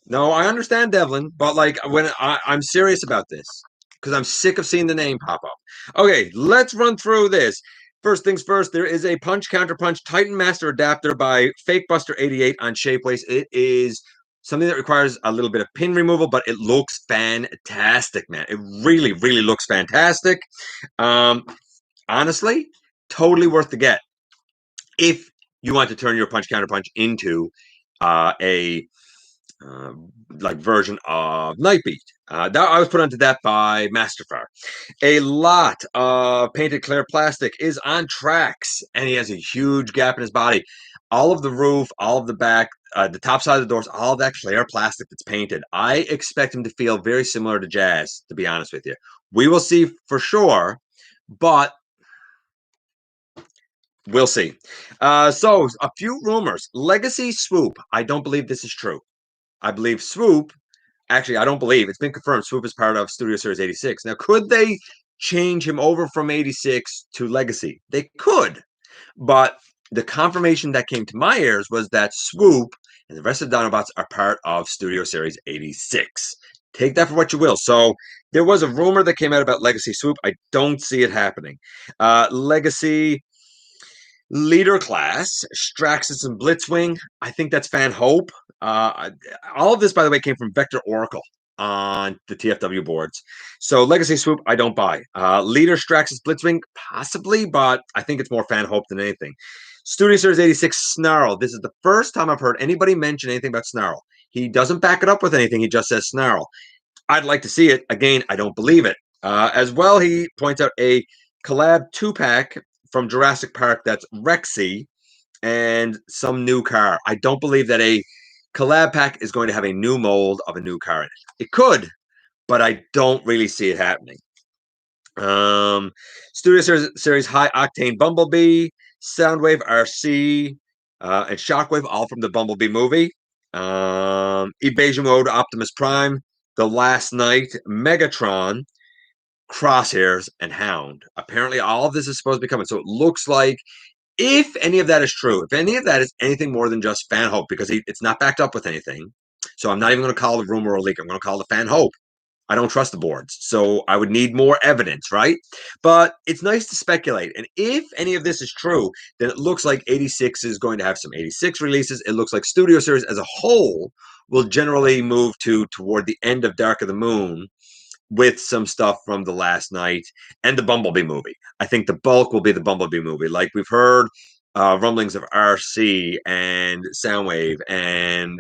Speaker 1: No, I understand Devlin, but like when I'm serious about this because I'm sick of seeing the name pop up. Okay, let's run through this. First things first, there is a punch counter punch Titan Master adapter by Fake Buster 88 on Shapeways. It is something that requires a little bit of pin removal, but it looks fantastic, man. It really, really looks fantastic. Honestly, totally worth the get if you want to turn your punch counter punch into a uh, like version of Nightbeat. That I was put onto that by Masterfire. A lot of painted clear plastic is on tracks, and he has a huge gap in his body. All of the roof, all of the back, the top side of the doors, all of that clear plastic that's painted. I expect him to feel very similar to Jazz, to be honest with you. We will see for sure, but we'll see. So, a few rumors. Legacy Swoop. I don't believe this is true. I believe Swoop, actually, I don't believe it's been confirmed. Swoop is part of Studio Series 86. Now, could they change him over from 86 to Legacy? They could, but the confirmation that came to my ears was that Swoop and the rest of the Dinobots are part of Studio Series 86. Take that for what you will. So there was a rumor that came out about Legacy Swoop. I don't see it happening. Legacy Leader class, Straxus and Blitzwing. I think that's Fan Hope. All of this, by the way, came from Vector Oracle on the TFW boards. So Legacy Swoop, I don't buy. Leader Straxus Blitzwing, possibly, but I think it's more Fan Hope than anything. Studio Series 86 Snarl. This is the first time I've heard anybody mention anything about Snarl. He doesn't back it up with anything. He just says Snarl. I'd like to see it. Again, I don't believe it. As well, he points out a collab 2-pack from Jurassic Park that's Rexy and some new car. I don't believe that a collab pack is going to have a new mold of a new car in it. It could, but I don't really see it happening. Studio Series High Octane Bumblebee, Soundwave RC, and Shockwave, all from the Bumblebee movie. Evasion Mode Optimus Prime, The Last Night, Megatron, Crosshairs, and Hound. Apparently, all of this is supposed to be coming. So it looks like if any of that is true, if any of that is anything more than just fan hope, because it's not backed up with anything. So I'm not even going to call the rumor a leak. I'm going to call it fan hope. I don't trust the boards. So I would need more evidence, right? But it's nice to speculate. And if any of this is true, then it looks like 86 is going to have some 86 releases. It looks like Studio Series as a whole will generally move toward the end of Dark of the Moon with some stuff from The Last Night and the Bumblebee movie. I think the bulk will be the Bumblebee movie. Like we've heard rumblings of RC and Soundwave and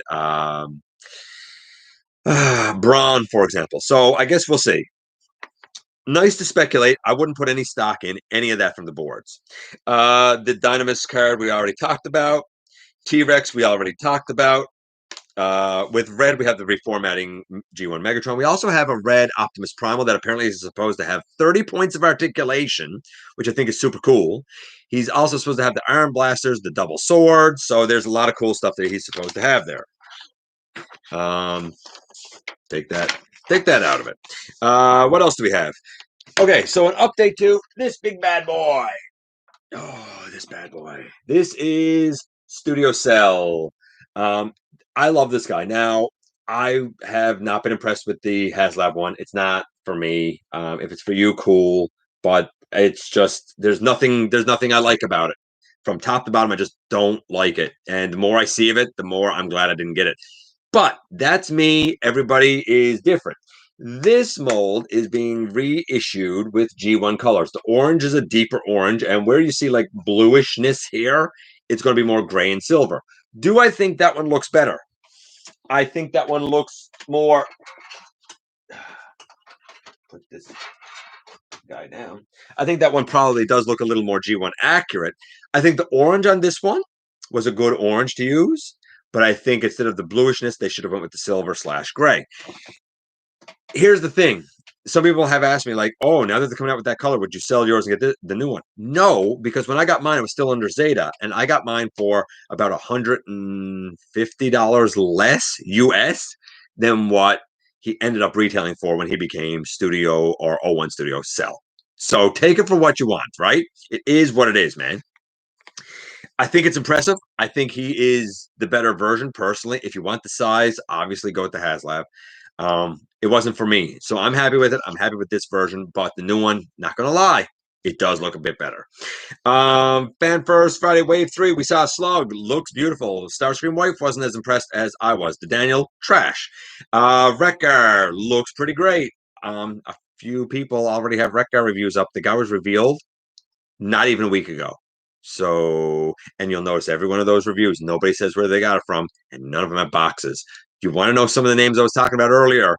Speaker 1: Braun, for example. So I guess we'll see. Nice to speculate. I wouldn't put any stock in any of that from the boards. The Dinomus card we already talked about. T-Rex we already talked about. With red, we have the reformatting G1 Megatron. We also have a red Optimus Primal that apparently is supposed to have 30 points of articulation, which I think is super cool. He's also supposed to have the arm blasters, the double swords. So there's a lot of cool stuff that he's supposed to have there. Take that out of it. What else do we have? Okay, so an update to this big bad boy. Oh, this bad boy. This is Studio Cell. I love this guy. Now, I have not been impressed with the HasLab one. It's not for me. If it's for you, cool. But it's just there's nothing I like about it. From top to bottom, I just don't like it. And the more I see of it, the more I'm glad I didn't get it. But that's me. Everybody is different. This mold is being reissued with G1 colors. The orange is a deeper orange, and where you see like bluishness here, it's going to be more gray and silver. Do I think that one looks better? I think that one looks more. Put this guy down. I think that one probably does look a little more G1 accurate. I think the orange on this one was a good orange to use, but I think instead of the bluishness, they should have went with the silver/gray. Here's the thing. Some people have asked me, like, oh, now that they're coming out with that color, would you sell yours and get the new one? No, because when I got mine, it was still under Zeta, and I got mine for about $150 less US than what he ended up retailing for when he became Studio or O1 Studio Cell. So take it for what you want, right? It is what it is, man. I think it's impressive. I think he is the better version, personally. If you want the size, obviously go with the HasLab. It wasn't for me, so I'm happy with it. I'm happy with this version, but the new one, not gonna lie, it does look a bit better. Fan first Friday Wave 3, we saw Slug, looks beautiful. Starscream Wife wasn't as impressed as I was. The Daniel, trash. Wreck-Gar looks pretty great. A few people already have Wreck-Gar reviews up. The guy was revealed not even a week ago. So, and you'll notice every one of those reviews, nobody says where they got it from, and none of them have boxes. If you want to know some of the names I was talking about earlier,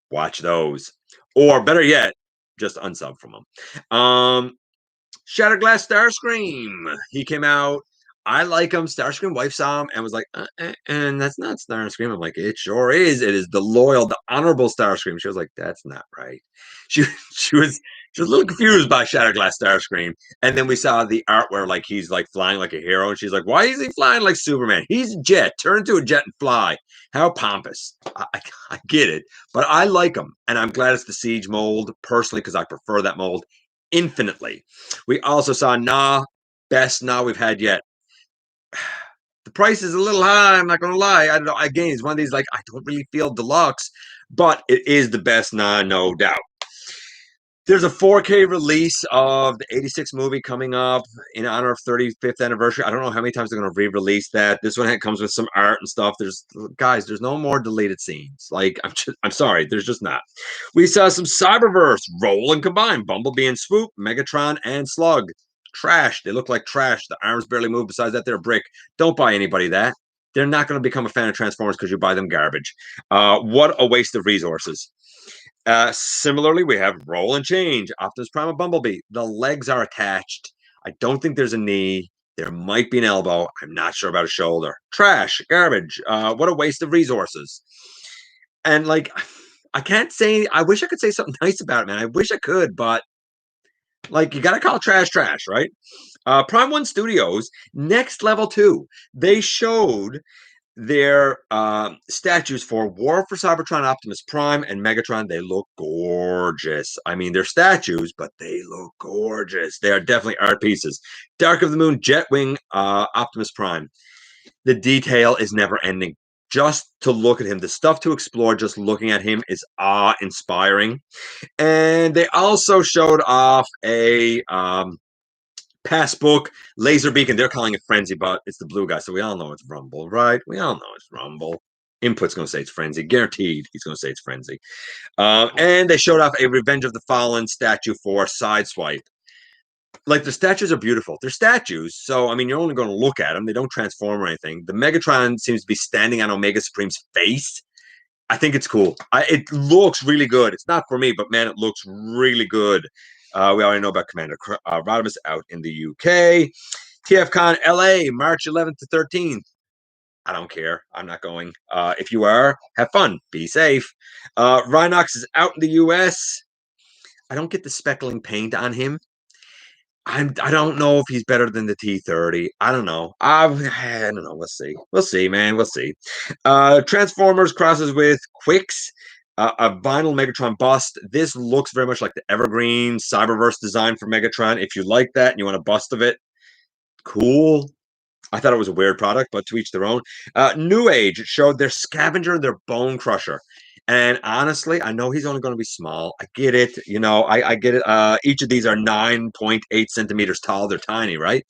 Speaker 1: watch those. Or better yet, just unsub from them. Shattered Glass Starscream. He came out. I like him. Starscream wife saw him and was like, and that's not Starscream. I'm like, it sure is. It is the loyal, the honorable Starscream. She was like, that's not right. She she was she was a little confused by Shattered Glass Starscream. And then we saw the art where like he's like flying like a hero, and she's like, why is he flying like Superman? He's a jet. Turn into a jet and fly. How pompous. I get it, but I like him, and I'm glad it's the Siege mold personally because I prefer that mold infinitely. We also saw Nah, best Nah we've had yet. The price is a little high, I'm not going to lie. I don't know. Again, it's one of these, like, I don't really feel deluxe, but it is the best Nah, no doubt. There's a 4K release of the 86 movie coming up in honor of 35th anniversary. I don't know how many times they're going to re-release that. This one comes with some art and stuff. There's no more deleted scenes. Like, I'm sorry, there's just not. We saw some Cyberverse roll and combine. Bumblebee and Swoop, Megatron and Slug. Trash. They look like trash. The arms barely move. Besides that, they're a brick. Don't buy anybody that. They're not going to become a fan of Transformers because you buy them garbage. What a waste of resources. Similarly, we have Roll and Change, Optimus Prime and Bumblebee. The legs are attached. I don't think there's a knee. There might be an elbow. I'm not sure about a shoulder. Trash, garbage. What a waste of resources. And like, I can't say, I wish I could say something nice about it, man. I wish I could, but like, you got to call trash, right? Prime One Studios, Next Level 2. They showed their statues for War for Cybertron, Optimus Prime, and Megatron. They look gorgeous. I mean, they're statues, but they look gorgeous. They are definitely art pieces. Dark of the Moon, Jetwing, Optimus Prime. The detail is never ending. Just to look at him, the stuff to explore, just looking at him is awe-inspiring. And they also showed off a Passbook, Laser Beacon. They're calling it Frenzy, but it's the blue guy, so we all know it's Rumble, right? We all know it's Rumble. Input's going to say it's Frenzy. Guaranteed he's going to say it's Frenzy. And they showed off a Revenge of the Fallen statue for Sideswipe. Like, the statues are beautiful. They're statues, so, I mean, you're only going to look at them. They don't transform or anything. The Megatron seems to be standing on Omega Supreme's face. I think it's cool. It looks really good. It's not for me, but, man, it looks really good. We already know about Commander Rodimus out in the UK. TFCon LA, March 11th to 13th. I don't care. I'm not going. If you are, have fun. Be safe. Rhinox is out in the US. I don't get the speckling paint on him. I don't know if he's better than the T30. I don't know. I don't know. We'll see. We'll see, man. We'll see. Transformers crosses with Quicks. A vinyl Megatron bust. This looks very much like the Evergreen Cyberverse design for Megatron. If you like that and you want a bust of it, cool. I thought it was a weird product, but to each their own. New Age showed their Scavenger and their Bone Crusher. And honestly, I know he's only going to be small. I get it. You know, I get it. Each of these are 9.8 centimeters tall. They're tiny, right?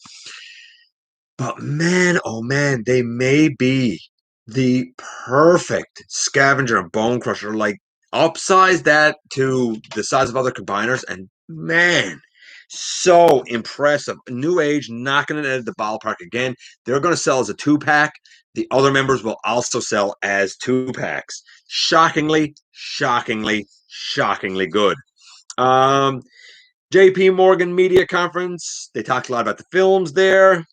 Speaker 1: But man, oh man, they may be the perfect Scavenger and Bone Crusher. Like, upsize that to the size of other combiners, and man, so impressive. New Age knocking it out of the ballpark again. They're going to sell as a 2-pack. The other members will also sell as 2-packs. Shockingly, shockingly, shockingly good. JP Morgan Media Conference. They talked a lot about the films there.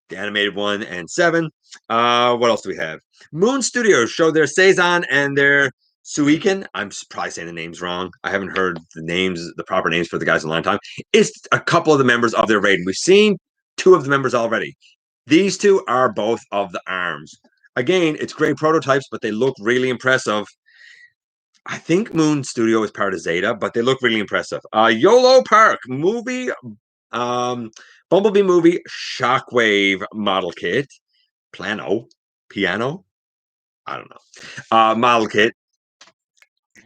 Speaker 1: The animated 1 and 7. What else do we have? Moon Studios showed their Seizon and their Suiken. I'm probably saying the names wrong. I haven't heard the proper names for the guys in a long time. It's a couple of the members of their Raiden. We've seen 2 of the members already. These 2 are both of the arms. Again, it's great prototypes, but they look really impressive. I think Moon Studio is part of Zeta, but they look really impressive. YOLO Park movie, Bumblebee movie Shockwave model kit, piano, I don't know, model kit.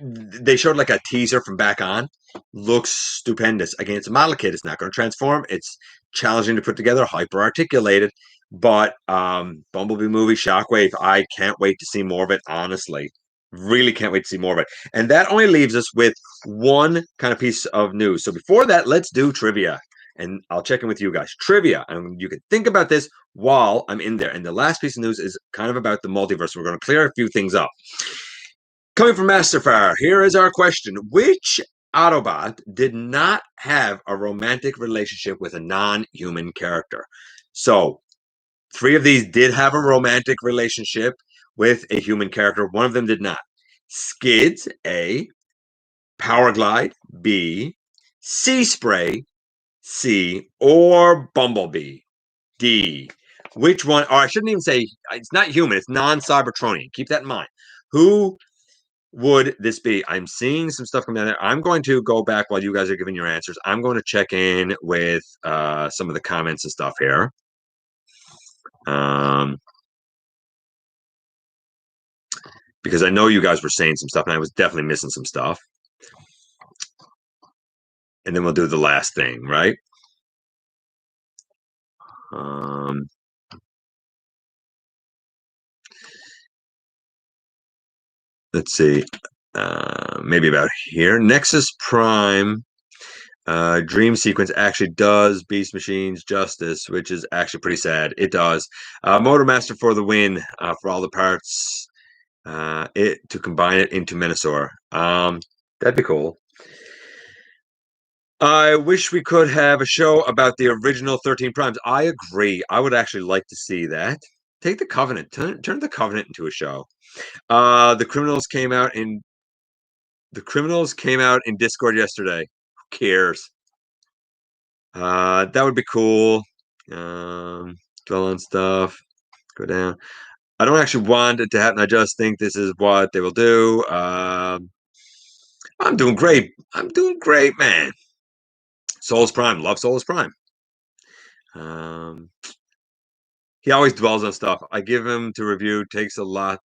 Speaker 1: they showed like a teaser from back on. Looks stupendous. Again, it's a model kit. It's not going to transform. It's challenging to put together, hyper articulated. But Bumblebee movie, Shockwave, I can't wait to see more of it, honestly. Really can't wait to see more of it. And that only leaves us with one kind of piece of news. So before that, let's do trivia. And I'll check in with you guys. Trivia. And you can think about this while I'm in there. And the last piece of news is kind of about the multiverse. We're going to clear a few things up. Coming from Masterfire, here is our question. Which Autobot did not have a romantic relationship with a non-human character? So, 3 of these did have a romantic relationship with a human character. One of them did not. Skids, A. Powerglide, B. Sea Spray, C. Or Bumblebee, D. Which one? Or I shouldn't even say, it's not human, it's non-Cybertronian. Keep that in mind. Who would this be? I'm seeing some stuff coming down there. I'm going to go back while you guys are giving your answers. I'm going to check in with some of the comments and stuff here. Because I know you guys were saying some stuff, and I was definitely missing some stuff. And then we'll do the last thing, right? Let's see. Maybe about here. Nexus Prime dream sequence actually does Beast Machine's justice, which is actually pretty sad. It does. Motormaster for the win for all the parts. It to combine it into Minosaur. That'd be cool. I wish we could have a show about the original 13 Primes. I agree. I would actually like to see that. Take the Covenant. Turn the Covenant into a show. The criminals came out in Discord yesterday. Who cares? That would be cool. Dwell on stuff. Go down. I don't actually want it to happen. I just think this is what they will do. I'm doing great. I'm doing great, man. Solus Prime. Love Solus Prime. He always dwells on stuff. I give him to review. Takes a lot.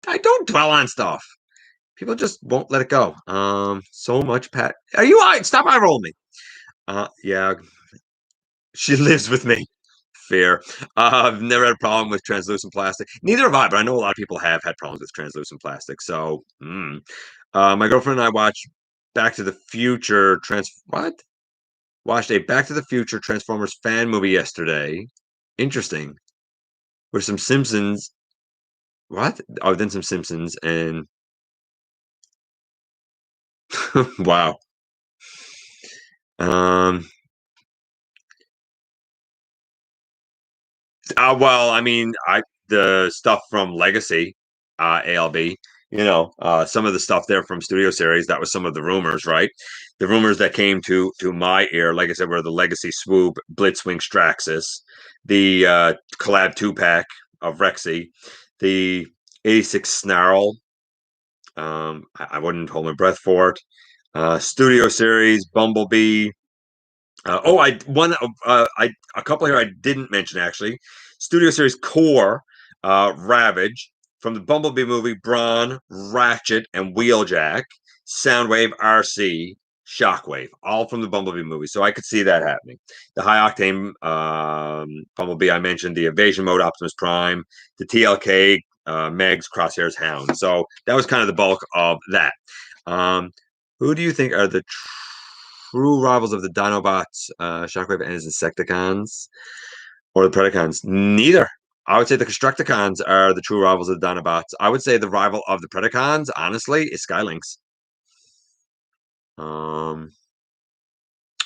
Speaker 1: I don't dwell on stuff. People just won't let it go. So much Pat. Are you all right? Stop eye rolling me. Yeah. She lives with me. Fair. I've never had a problem with translucent plastic. Neither have I, but I know a lot of people have had problems with translucent plastic. So, my girlfriend and I watched Back to the Future Watched a Back to the Future Transformers fan movie yesterday. Interesting. With some Simpsons. What? Oh, then some Simpsons and wow. Well, I mean, the stuff from Legacy, ALB, some of the stuff there from Studio Series, that was some of the rumors, right? The rumors that came to my ear, like I said, were the Legacy Swoop, Blitzwing Straxus, the collab 2-pack of Rexy, the 86 Snarl. I wouldn't hold my breath for it. Studio Series, Bumblebee. A couple here I didn't mention actually. Studio Series Core, Ravage from the Bumblebee movie, Brawn, Ratchet, and Wheeljack, Soundwave, RC, Shockwave, all from the Bumblebee movie. So I could see that happening. The high octane Bumblebee I mentioned, the Evasion Mode Optimus Prime, the TLK Megs, Crosshairs, Hound. So that was kind of the bulk of that. Who do you think are the true rivals of the Dinobots, Shockwave and his Insecticons, or the Predacons? Neither. I would say the Constructicons are the true rivals of the Dinobots. I would say the rival of the Predacons, honestly, is Skylinks.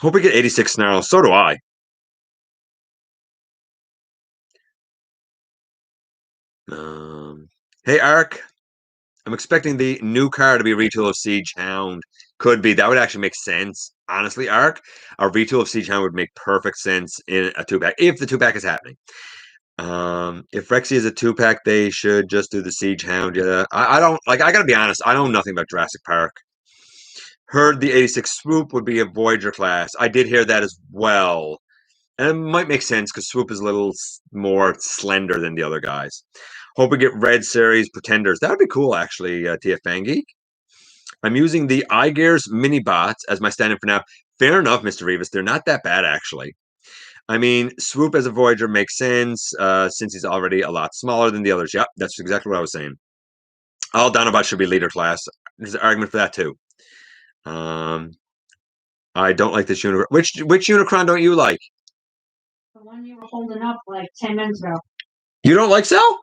Speaker 1: Hope we get 86 Snarl. So do I. Hey, Ark. I'm expecting the new car to be a retool of Siege Hound. Could be. That would actually make sense. Honestly, Ark, a retool of Siege Hound would make perfect sense in a 2-pack, if the 2-pack is happening. If Rexy is a 2-pack, they should just do the Siege Hound. Yeah, I don't I gotta be honest. I know nothing about Jurassic Park. Heard the 86 Swoop would be a Voyager class. I did hear that as well, and it might make sense because Swoop is a little more slender than the other guys. Hope we get Red Series Pretenders. That would be cool, actually. TF Fangeek. I'm using the iGears mini bots as my stand-in for now. Fair enough, Mr. Rivas. They're not that bad, actually. I mean, Swoop as a Voyager makes sense since he's already a lot smaller than the others. Yep, that's exactly what I was saying. All Dinobots should be leader class. There's an argument for that, too. I don't like this Unicron. Which Unicron don't you like?
Speaker 2: The one you were holding up like 10 minutes ago.
Speaker 1: You don't like Cell?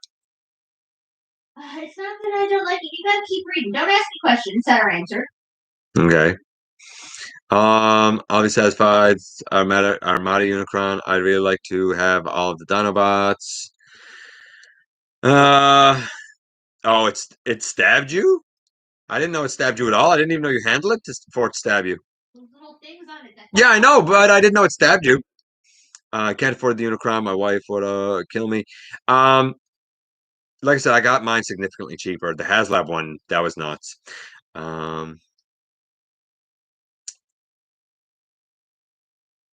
Speaker 2: It's not that I don't like it. You gotta keep reading. Don't ask me questions that are answered.
Speaker 1: Okay. I'll be satisfied. Armada Unicron. I'd really like to have all of the Dinobots. Oh, it stabbed you? I didn't know it stabbed you at all. I didn't even know you handled it before it stabbed you.
Speaker 2: Those little things on it.
Speaker 1: Yeah, I know, but I didn't know it stabbed you. I can't afford the Unicron. My wife would kill me. Like I said, I got mine significantly cheaper. The HasLab one, that was nuts. Not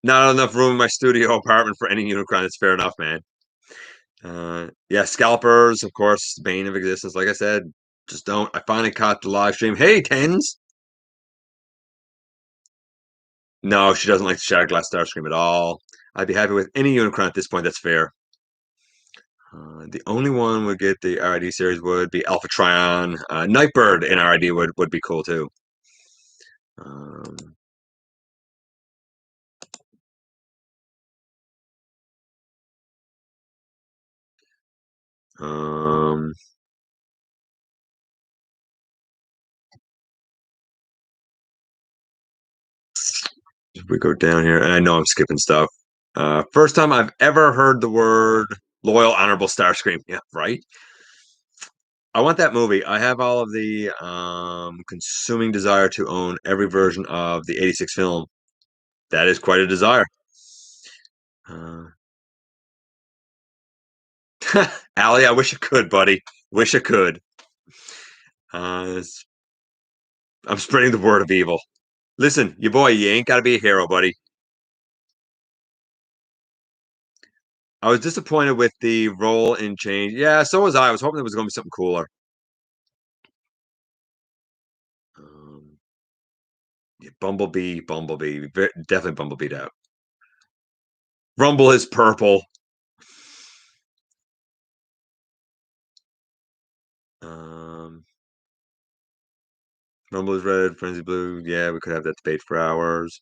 Speaker 1: enough room in my studio apartment for any Unicron. It's fair enough, man. Yeah, scalpers, of course, bane of existence. Like I said, just don't. I finally caught the live stream. Hey, Tens. No, she doesn't like the Shattered Glass Starscream at all. I'd be happy with any Unicron at this point. That's fair. The only one would get the RID series would be Alpha Trion. Nightbird in RID would be cool too. If we go down here, and I know I'm skipping stuff. First time I've ever heard the word loyal, honorable Starscream. Yeah, right. I want that movie. I have all of the consuming desire to own every version of the 86 film. That is quite a desire. Allie, I wish I could, buddy. Wish I could. I'm spreading the word of evil. Listen, you boy, you ain't got to be a hero, buddy. I was disappointed with the role in change. Yeah, so was I. I was hoping there was going to be something cooler. Yeah, Bumblebee, definitely Bumblebee'd out. Rumble is purple. Rumble is red, Frenzy blue. Yeah, we could have that debate for hours.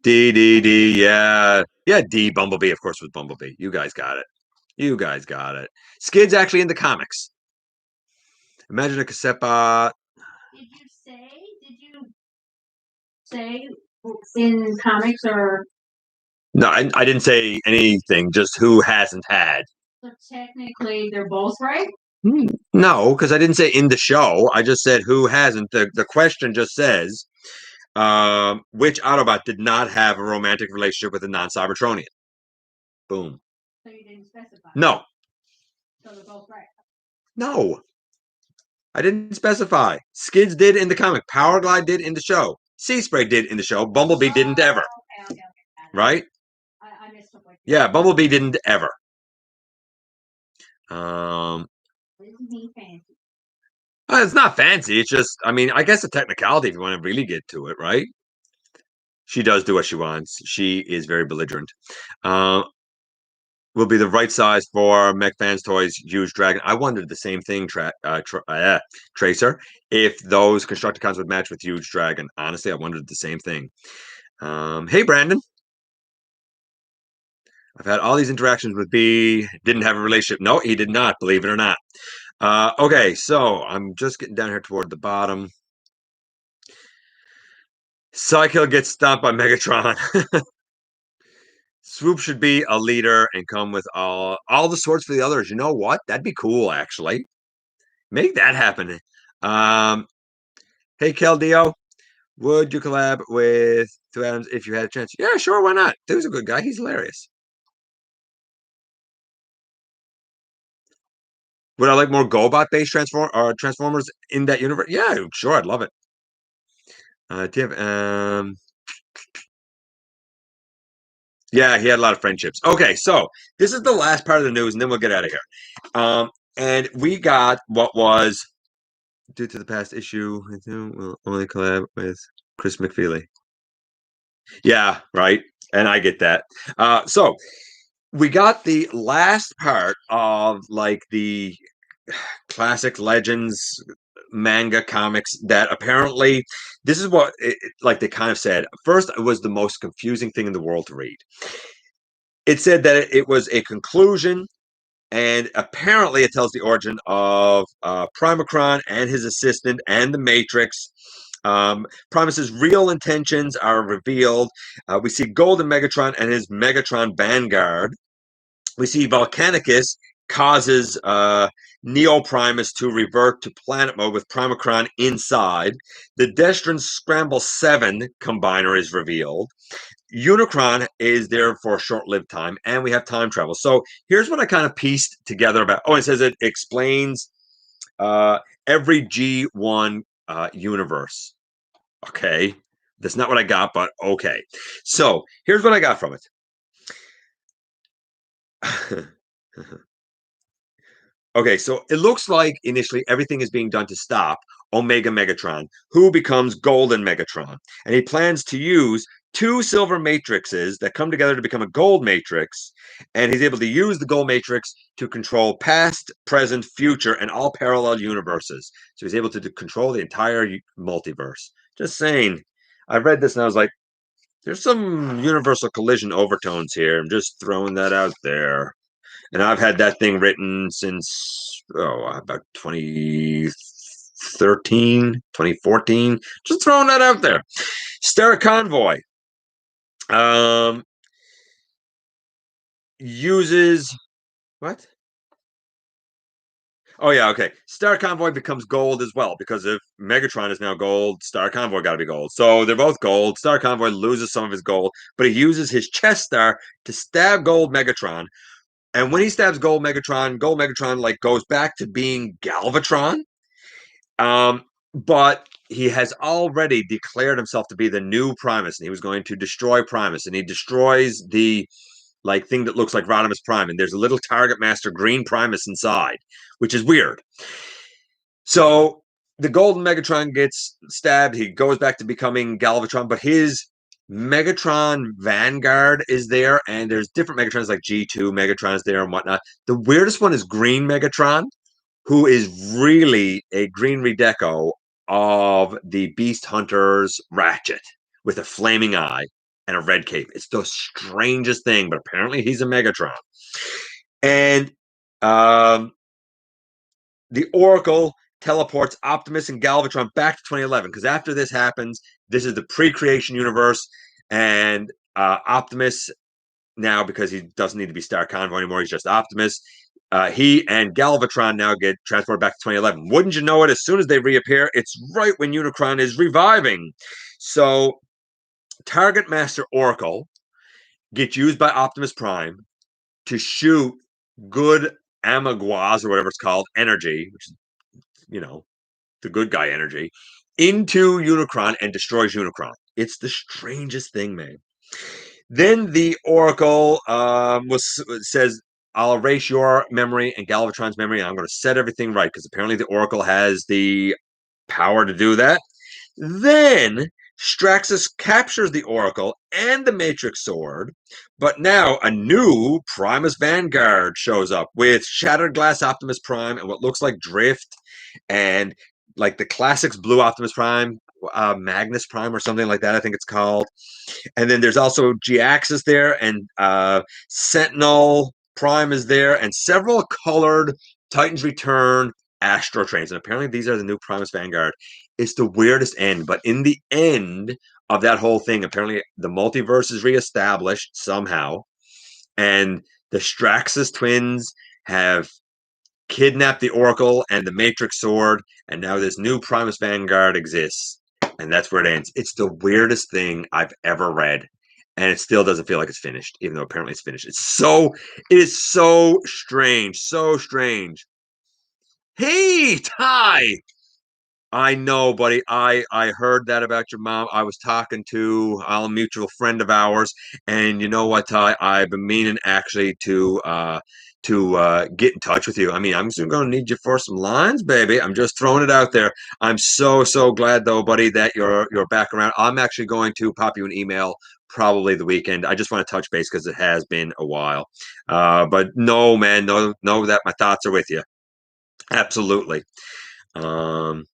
Speaker 1: D, yeah. Yeah, D, Bumblebee, of course, was Bumblebee. You guys got it. You guys got it. Skid's actually in the comics. Imagine a cassette bot.
Speaker 2: Did you say in comics or?
Speaker 1: No, I didn't say anything, just who hasn't had.
Speaker 2: So technically, they're both right?
Speaker 1: No, because I didn't say in the show. I just said who hasn't. The question just says, which Autobot did not have a romantic relationship with a non-Cybertronian? Boom.
Speaker 2: So you didn't specify?
Speaker 1: No.
Speaker 2: So they're both right?
Speaker 1: No. I didn't specify. Skids did in the comic. Powerglide did in the show. Sea Spray did in the show. Bumblebee didn't ever.
Speaker 2: Okay.
Speaker 1: Right?
Speaker 2: I missed something.
Speaker 1: Yeah, Bumblebee didn't ever.
Speaker 2: Isn't he fancy?
Speaker 1: It's not fancy. It's just, I mean, I guess a technicality if you want to really get to it, right? She does do what she wants. She is very belligerent. Will be the right size for Mech Fans Toys Huge Dragon. I wondered the same thing, Tracer, if those Constructicons would match with Huge Dragon. Honestly, I wondered the same thing. Hey, Brandon. I've had all these interactions with B. Didn't have a relationship. No, he did not, believe it or not. Okay, so I'm just getting down here toward the bottom. Psykill gets stomped by Megatron. Swoop should be a leader and come with all the swords for the others. You know what? That'd be cool, actually. Make that happen. Hey, Keldio, would you collab with Two Atoms if you had a chance? Yeah, sure, why not? Dude's a good guy. He's hilarious. Would I like more GoBot-based Transformers in that universe? Yeah, sure, I'd love it. Do you have Yeah, he had a lot of friendships. Okay, so this is the last part of the news, and then we'll get out of here. And we got what was due to the past issue. We'll only collab with Chris McFeely. Yeah, right. And I get that. So we got the last part of like the classic legends manga comics that apparently this is what like they kind of said first it was the most confusing thing in the world to read. It said that it was a conclusion, and apparently it tells the origin of Primacron and his assistant and the Matrix. Primus's real intentions are revealed. We see Golden Megatron and his Megatron Vanguard. We see Volcanicus causes Neo Primus to revert to planet mode with Primacron inside. The Destron Scramble 7 combiner is revealed. Unicron is there for a short-lived time, and we have time travel. So here's what I kind of pieced together about. Oh, it says it explains every G1 universe. Okay, that's not what I got, but okay. So here's what I got from it. Okay, so it looks like initially everything is being done to stop Omega Megatron, who becomes Golden Megatron. And he plans to use two silver matrices that come together to become a gold matrix. And he's able to use the gold matrix to control past, present, future, and all parallel universes. So he's able to control the entire multiverse. Just saying. I read this and I was like, there's some universal collision overtones here. I'm just throwing that out there. And I've had that thing written since about 2013, 2014. Just throwing that out there. Star Convoy uses what? Oh yeah, okay. Star Convoy becomes gold as well because if Megatron is now gold, Star Convoy got to be gold. So they're both gold. Star Convoy loses some of his gold, but he uses his chest star to stab gold Megatron. And when he stabs Gold Megatron like goes back to being Galvatron. But he has already declared himself to be the new Primus, and he was going to destroy Primus, and he destroys the like thing that looks like Rodimus Prime, and there's a little Target Master Green Primus inside, which is weird. So the Golden Megatron gets stabbed. He goes back to becoming Galvatron, but his Megatron Vanguard is there, and there's different Megatrons like G2 Megatron is there and whatnot. The weirdest one is Green Megatron, who is really a green redeco of the Beast Hunter's Ratchet with a flaming eye and a red cape. It's the strangest thing, but apparently he's a Megatron. And the Oracle teleports Optimus and Galvatron back to 2011 because after this happens, this is the pre-creation universe, and Optimus now, because he doesn't need to be Star Convoy anymore, he's just Optimus. He and Galvatron now get transported back to 2011. Wouldn't you know it? As soon as they reappear, it's right when Unicron is reviving. So Target Master Oracle gets used by Optimus Prime to shoot good Amaguas or whatever it's called, energy, which is, the good guy energy, into Unicron and destroys Unicron. It's the strangest thing, man. Then the Oracle says, I'll erase your memory and Galvatron's memory, and I'm going to set everything right, because apparently the Oracle has the power to do that. Then Straxus captures the Oracle and the Matrix Sword, but now a new Primus Vanguard shows up with Shattered Glass Optimus Prime and what looks like Drift and like the classics Blue Optimus Prime, Magnus Prime or something like that, I think it's called. And then there's also G-Axis there, and Sentinel Prime is there, and several colored Titans Return Astro Trains. And apparently these are the new Primus Vanguard. It's the weirdest end, but in the end of that whole thing, apparently the multiverse is reestablished somehow, and the Straxus twins have kidnapped the Oracle and the Matrix Sword, and now this new Primus Vanguard exists. And that's where it ends. It's the weirdest thing I've ever read. And it still doesn't feel like it's finished, even though apparently it's finished. It is so strange. So strange. Hey, Ty! I know, buddy. I heard that about your mom. I was talking to a mutual friend of ours, and you know what, Ty? I've been meaning actually to get in touch with you. I mean, I'm just going to need you for some lines, baby. I'm just throwing it out there. I'm so glad though, buddy, that you're back around. I'm actually going to pop you an email probably the weekend. I just want to touch base because it has been a while. But no, man, know that my thoughts are with you. Absolutely. Um,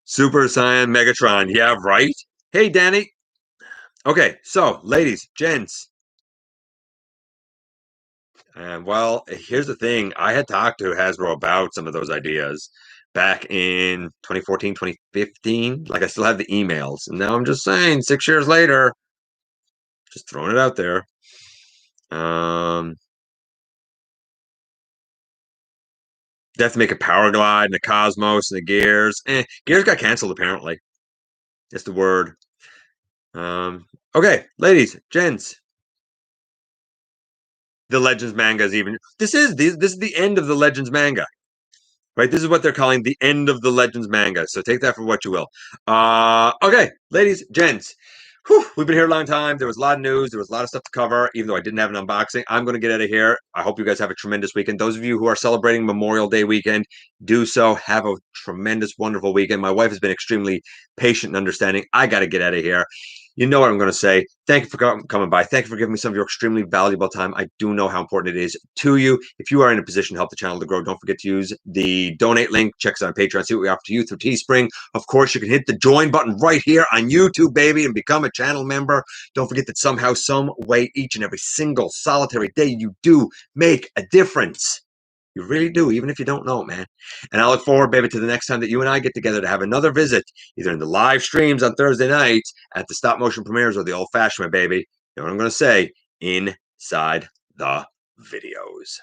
Speaker 1: Super Saiyan Megatron. Yeah, right. Hey, Danny. Okay, so ladies, gents, and well, here's the thing. I had talked to Hasbro about some of those ideas back in 2014, 2015. Like I still have the emails. And now I'm just saying, 6 years later, just throwing it out there. Um, they have to make a power glide and a cosmos and the gears. Gears got canceled apparently. That's the word. Okay, ladies, gents, the Legends manga is even. This is the end of the Legends manga. Right, this is what they're calling the end of the Legends manga. So take that for what you will. Okay, ladies, gents, we've been here a long time. There was a lot of news. There was a lot of stuff to cover, even though I didn't have an unboxing. I'm going to get out of here. I hope you guys have a tremendous weekend. Those of you who are celebrating Memorial Day weekend, do so. Have a tremendous, wonderful weekend. My wife has been extremely patient and understanding. I got to get out of here. You know what I'm going to say. Thank you for coming by. Thank you for giving me some of your extremely valuable time. I do know how important it is to you. If you are in a position to help the channel to grow, don't forget to use the donate link. Check us out on Patreon. See what we offer to you through Teespring. Of course, you can hit the join button right here on YouTube, baby, and become a channel member. Don't forget that somehow, some way, each and every single solitary day, you do make a difference. You really do, even if you don't know it, man. And I look forward, baby, to the next time that you and I get together to have another visit, either in the live streams on Thursday nights, at the stop motion premieres, or the old fashioned, baby. You know what I'm going to say? Inside the videos.